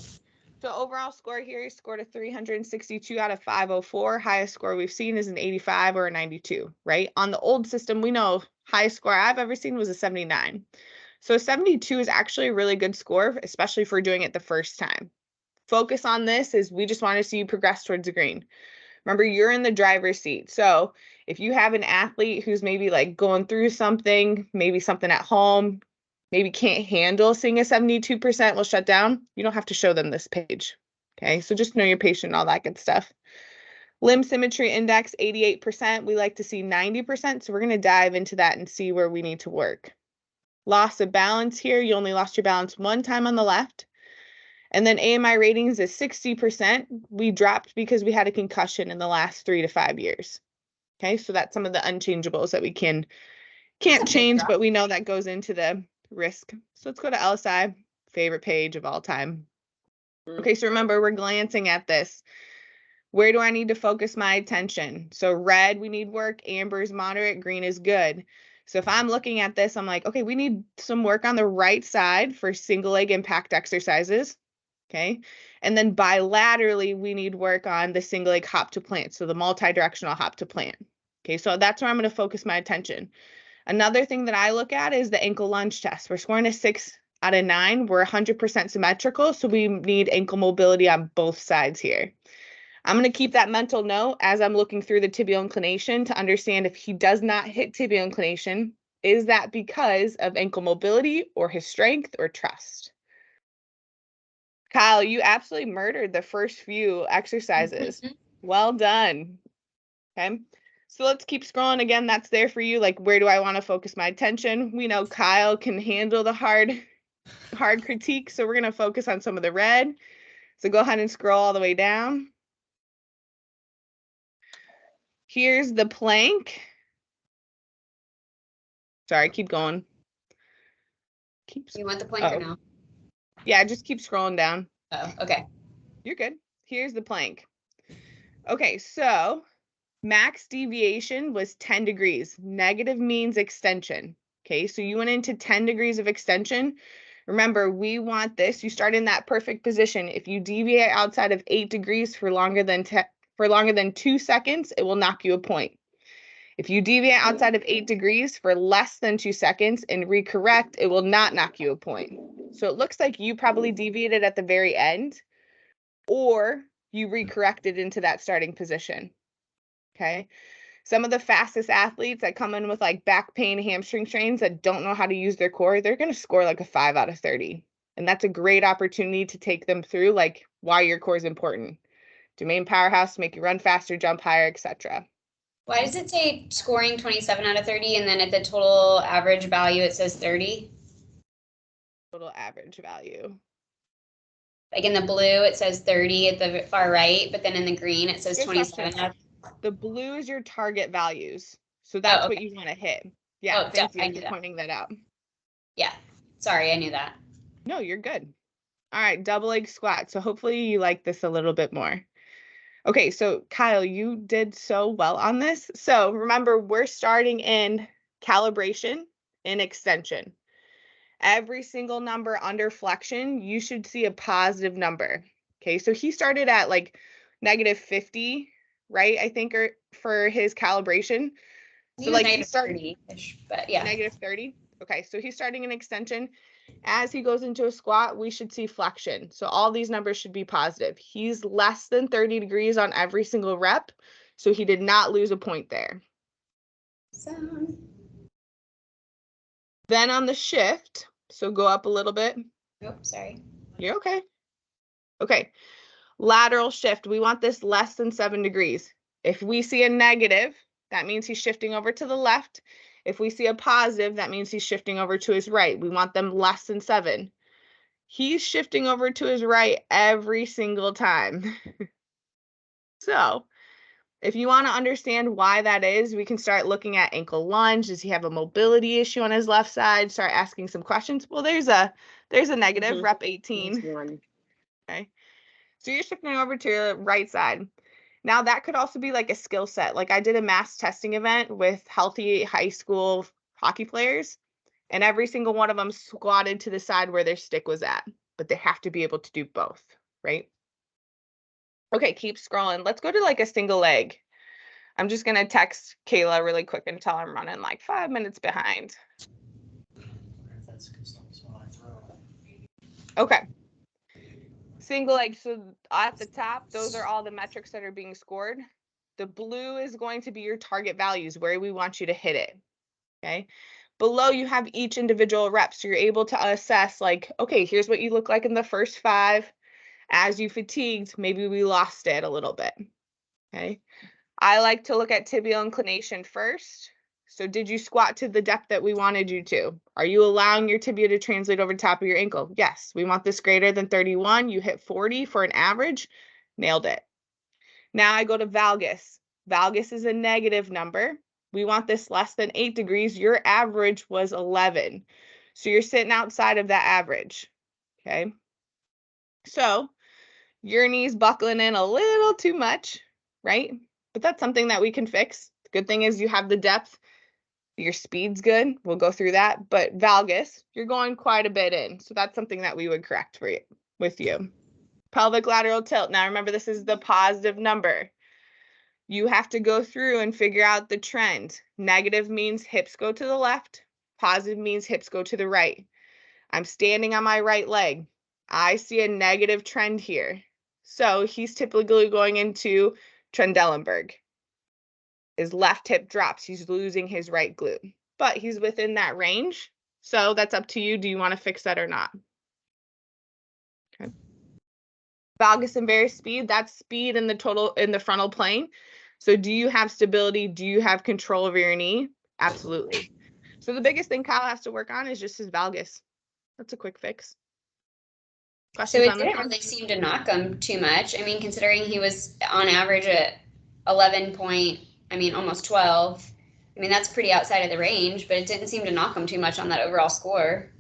Speaker 3: So overall score here, you scored a 362 out of 504. Highest score we've seen is an 85 or a 92, right? On the old system, we know highest score I've ever seen was a 79. So 72 is actually a really good score, especially for doing it the first time. Focus on this is we just want to see you progress towards the green. Remember, you're in the driver's seat. So if you have an athlete who's maybe like going through something, maybe something at home, maybe can't handle seeing a 72% will shut down, you don't have to show them this page. Okay, so just know your patient and all that good stuff. Limb symmetry index, 88%. We like to see 90%, so we're going to dive into that and see where we need to work. Loss of balance here, you only lost your balance one time on the left. And then AMI ratings is 60%. We dropped because we had a concussion in the last 3 to 5 years. Okay, so that's some of the unchangeables that we can't change, but we know that goes into the risk. So let's go to LSI, favorite page of all time. Okay, so remember, we're glancing at this. Where do I need to focus my attention? So red, we need work. Amber is moderate. Green is good. So if I'm looking at this, I'm like, okay, we need some work on the right side for single leg impact exercises. Okay. And then bilaterally, we need work on the single leg hop to plant. So the multi-directional hop to plant. Okay. So that's where I'm going to focus my attention. Another thing that I look at is the ankle lunge test. We're scoring a 6 out of 9. We're 100% symmetrical. So we need ankle mobility on both sides here. I'm going to keep that mental note as I'm looking through the tibial inclination to understand if he does not hit tibial inclination, is that because of ankle mobility or his strength or trust? Kyle, you absolutely murdered the first few exercises. Well done. Okay. So let's keep scrolling again. That's there for you. Like, where do I want to focus my attention? We know Kyle can handle the hard critique. So we're going to focus on some of the red. So go ahead and scroll all the way down. Here's the plank. Sorry, keep going.
Speaker 2: You want the plank or no?
Speaker 3: Yeah, just keep scrolling down.
Speaker 2: Oh, okay.
Speaker 3: You're good. Here's the plank. Okay, so max deviation was 10 degrees. Negative means extension. Okay, so you went into 10 degrees of extension. Remember, we want this. You start in that perfect position. If you deviate outside of 8 degrees for longer than 2 seconds, it will knock you a point. If you deviate outside of 8 degrees for less than 2 seconds and recorrect, it will not knock you a point. So it looks like you probably deviated at the very end, or you recorrected into that starting position. Okay. Some of the fastest athletes that come in with like back pain, hamstring strains that don't know how to use their core, they're going to score like a 5 out of 30. And that's a great opportunity to take them through like why your core is important. Domain powerhouse to make you run faster, jump higher, etc.
Speaker 2: Why does it say scoring 27 out of 30 and then at the total average value it says 30?
Speaker 3: Total average value.
Speaker 2: Like in the blue it says 30 at the far right, but then in the green it says
Speaker 3: Good
Speaker 2: 27.
Speaker 3: question. The blue is your target values. So that's
Speaker 2: okay.
Speaker 3: what you want to hit. Yeah,
Speaker 2: Oh,
Speaker 3: thank
Speaker 2: I
Speaker 3: you
Speaker 2: knew
Speaker 3: for
Speaker 2: that.
Speaker 3: pointing that out.
Speaker 2: Yeah, sorry, I knew that.
Speaker 3: No, you're good. All right, double leg squat. So hopefully you like this a little bit more. Okay, so Kyle, you did so well on this. So remember, we're starting in calibration and extension. Every single number under flexion, you should see a positive number. Okay, so he started at like negative 50, right? I think for his calibration. So like he started
Speaker 2: 30-ish, but yeah.
Speaker 3: Negative 30. Okay, so he's starting an extension. As he goes into a squat, we should see flexion. So all these numbers should be positive. He's less than 30 degrees on every single rep, so he did not lose a point there. Then on the shift, so go up a little bit.
Speaker 2: Oh, sorry.
Speaker 3: You're okay. Okay, lateral shift. We want this less than 7 degrees. If we see a negative, that means he's shifting over to the left. If we see a positive, that means he's shifting over to his right. We want them less than 7. He's shifting over to his right every single time. So if you want to understand why that is, we can start looking at ankle lunge. Does he have a mobility issue on his left side? Start asking some questions. Well, there's a negative, rep 18. Okay. So you're shifting over to your right side. Now that could also be like a skill set. Like I did a mass testing event with healthy high school hockey players, and every single one of them squatted to the side where their stick was at, but they have to be able to do both, right? Okay, keep scrolling. Let's go to like a single leg. I'm just going to text Kayla really quick and tell her I'm running like 5 minutes behind.
Speaker 4: That's good stuff. So I throw.
Speaker 3: Okay. Single leg. So at the top, those are all the metrics that are being scored. The blue is going to be your target values, where we want you to hit it. Okay. Below you have each individual rep. So you're able to assess like, okay, here's what you look like in the first 5. As you fatigued, maybe we lost it a little bit. Okay. I like to look at tibial inclination first. So did you squat to the depth that we wanted you to? Are you allowing your tibia to translate over top of your ankle? Yes. We want this greater than 31. You hit 40 for an average. Nailed it. Now I go to valgus. Valgus is a negative number. We want this less than 8 degrees. Your average was 11. So you're sitting outside of that average. Okay. So your knee's buckling in a little too much, right? But that's something that we can fix. The good thing is you have the depth. Your speed's good. We'll go through that. But valgus, you're going quite a bit in. So that's something that we would correct for you with you. Pelvic lateral tilt. Now remember, this is the positive number. You have to go through and figure out the trend. Negative means hips go to the left. Positive means hips go to the right. I'm standing on my right leg. I see a negative trend here. So he's typically going into Trendelenburg. His left hip drops. He's losing his right glute, but he's within that range. So that's up to you. Do you want to fix that or not? Okay. Valgus and Varus speed, that's speed in the frontal plane. So do you have stability? Do you have control over your knee? Absolutely. So the biggest thing Kyle has to work on is just his valgus. That's a quick fix.
Speaker 2: So
Speaker 3: Questions
Speaker 2: it
Speaker 3: on the
Speaker 2: didn't really seem to knock him too much. I mean, considering he was on average at 11 point, I mean, almost 12. I mean, that's pretty outside of the range, but it didn't seem to knock him too much on that overall score.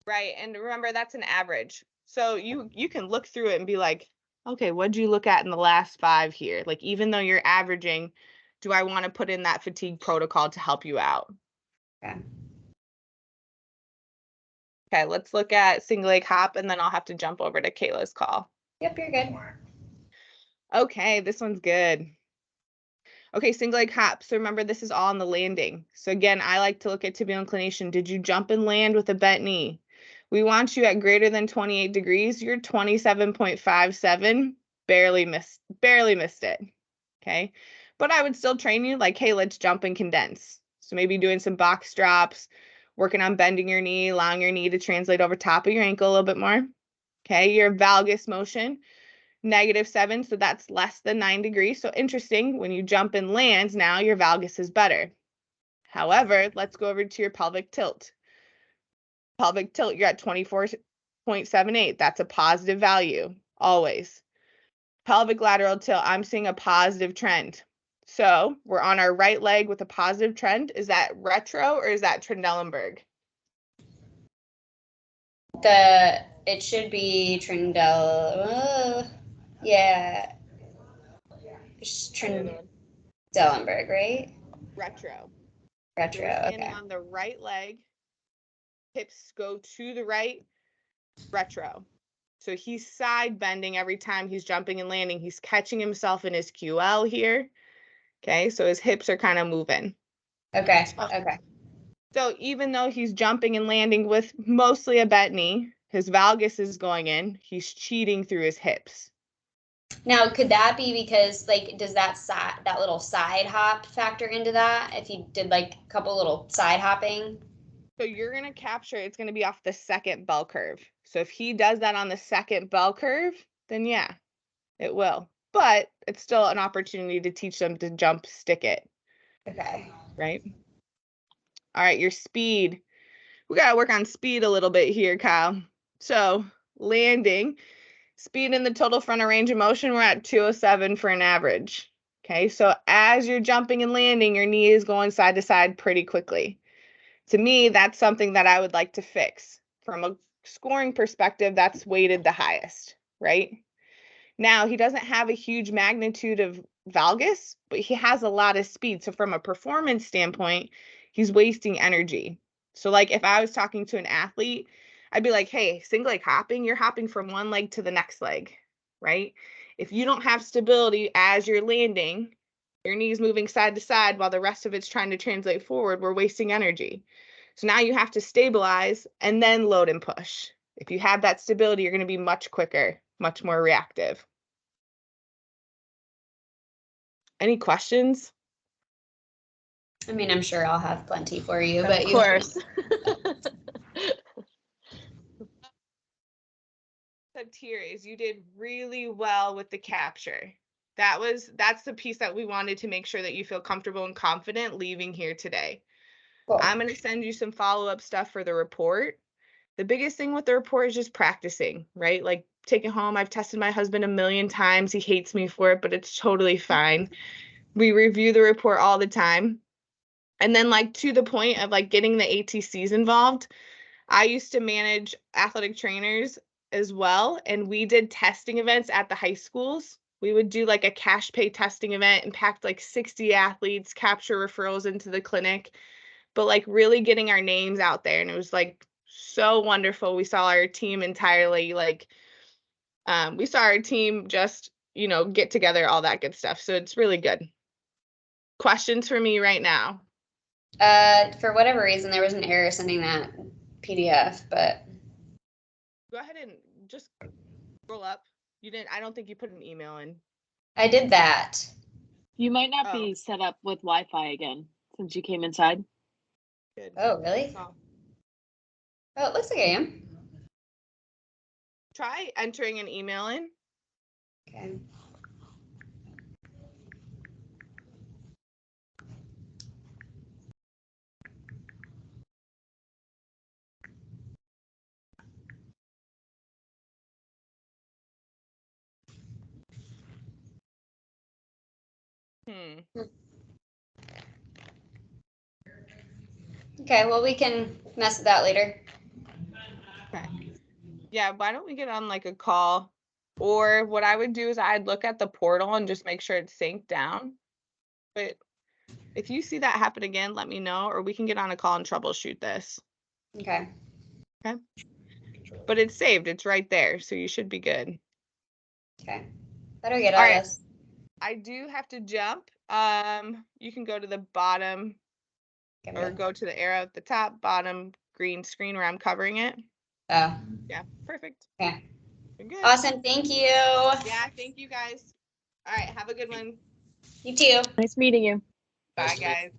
Speaker 3: Right. And remember, that's an average. So you can look through it and be like, okay, what'd you look at in the last 5 here? Like, even though you're averaging, do I want to put in that fatigue protocol to help you out?
Speaker 2: Okay.
Speaker 3: Okay, let's look at single leg hop, and then I'll have to jump over to Kayla's call.
Speaker 2: Yep, you're good.
Speaker 3: Okay, this one's good. Okay, single leg hop. So remember, this is all on the landing. So again, I like to look at tibial inclination. Did you jump and land with a bent knee? We want you at greater than 28 degrees. You're 27.57. Barely missed it. Okay. But I would still train you like, hey, let's jump and condense. So maybe doing some box drops, working on bending your knee, allowing your knee to translate over top of your ankle a little bit more. Okay. Your valgus motion, -7. So that's less than 9 degrees. So interesting. When you jump and land, now your valgus is better. However, let's go over to your pelvic tilt. Pelvic tilt, you're at 24.78. That's a positive value, always. Pelvic lateral tilt, I'm seeing a positive trend. So we're on our right leg with a positive trend. Is that retro or is that Trendelenburg?
Speaker 2: It should be yeah. It's Trendelenburg, right?
Speaker 3: Retro.
Speaker 2: Retro,
Speaker 3: So we're standing
Speaker 2: okay.
Speaker 3: on the right leg. Hips go to the right, retro. So he's side bending every time he's jumping and landing. He's catching himself in his QL here. Okay, so his hips are kind of moving.
Speaker 2: Okay, okay.
Speaker 3: So even though he's jumping and landing with mostly a bent knee, his valgus is going in, he's cheating through his hips.
Speaker 2: Now, could that be because, like, does that little side hop factor into that? If you did like a couple little side hopping?
Speaker 3: So you're going to capture, it's going to be off the second bell curve. So if he does that on the second bell curve, then yeah, it will. But it's still an opportunity to teach them to jump, stick it.
Speaker 2: Okay.
Speaker 3: Right? All right, your speed. We got to work on speed a little bit here, Kyle. So landing, speed in the total frontal range of motion, we're at 207 for an average. Okay, so as you're jumping and landing, your knee is going side to side pretty quickly. To me, that's something that I would like to fix. From a scoring perspective, that's weighted the highest, right? Now, he doesn't have a huge magnitude of valgus, but he has a lot of speed. So from a performance standpoint, he's wasting energy. So like if I was talking to an athlete, I'd be like, hey, single leg hopping, you're hopping from one leg to the next leg, right? If you don't have stability as you're landing, your knee's moving side to side while the rest of it's trying to translate forward, we're wasting energy. So now you have to stabilize and then load and push. If you have that stability, you're going to be much quicker, much more reactive. Any questions?
Speaker 2: I mean, I'm sure I'll have plenty for you, but
Speaker 5: Of course.
Speaker 3: Here is you did really well with the capture. That's the piece that we wanted to make sure that you feel comfortable and confident leaving here today.
Speaker 2: Cool.
Speaker 3: I'm going to send you some follow-up stuff for the report. The biggest thing with the report is just practicing, right? Like take it home. I've tested my husband 1,000,000 times. He hates me for it, but it's totally fine. We review the report all the time. And then like to the point of like getting the ATCs involved, I used to manage athletic trainers as well, and we did testing events at the high schools. We would do like a cash pay testing event, impact like 60 athletes, capture referrals into the clinic, but like really getting our names out there. And it was like so wonderful. We saw our team entirely like, we saw our team just, get together, all that good stuff. So it's really good. Questions for me right now?
Speaker 2: For whatever reason, there was an error sending that PDF, but
Speaker 3: Go ahead and just scroll up. I don't think you put an email in.
Speaker 2: I did that.
Speaker 5: You might not
Speaker 3: Oh.
Speaker 5: be set up with Wi-Fi again since you came inside.
Speaker 3: Good.
Speaker 2: Oh, really? Oh, it looks like I am.
Speaker 3: Try entering an email in.
Speaker 2: Okay. Okay, well, we can mess with that later.
Speaker 3: Okay. Yeah, why don't we get on like a call? Or what I would do is I'd look at the portal and just make sure it's synced down. But if you see that happen again, let me know, or we can get on a call and troubleshoot this.
Speaker 2: Okay.
Speaker 3: But it's saved, it's right there, so you should be good.
Speaker 2: Okay. Better get
Speaker 3: All
Speaker 2: out of
Speaker 3: right.
Speaker 2: this.
Speaker 3: I do have to jump. You can go to the bottom
Speaker 2: Okay,
Speaker 3: or
Speaker 2: good.
Speaker 3: go to the arrow at the top, bottom green screen where I'm covering it.
Speaker 2: Oh,
Speaker 3: Yeah, perfect.
Speaker 2: okay.
Speaker 3: You're good.
Speaker 2: Awesome. Thank you.
Speaker 3: Yeah, thank you guys. All right, have a good one.
Speaker 2: You too.
Speaker 5: Nice meeting you.
Speaker 3: Bye,
Speaker 7: Nice to meet you.
Speaker 3: guys.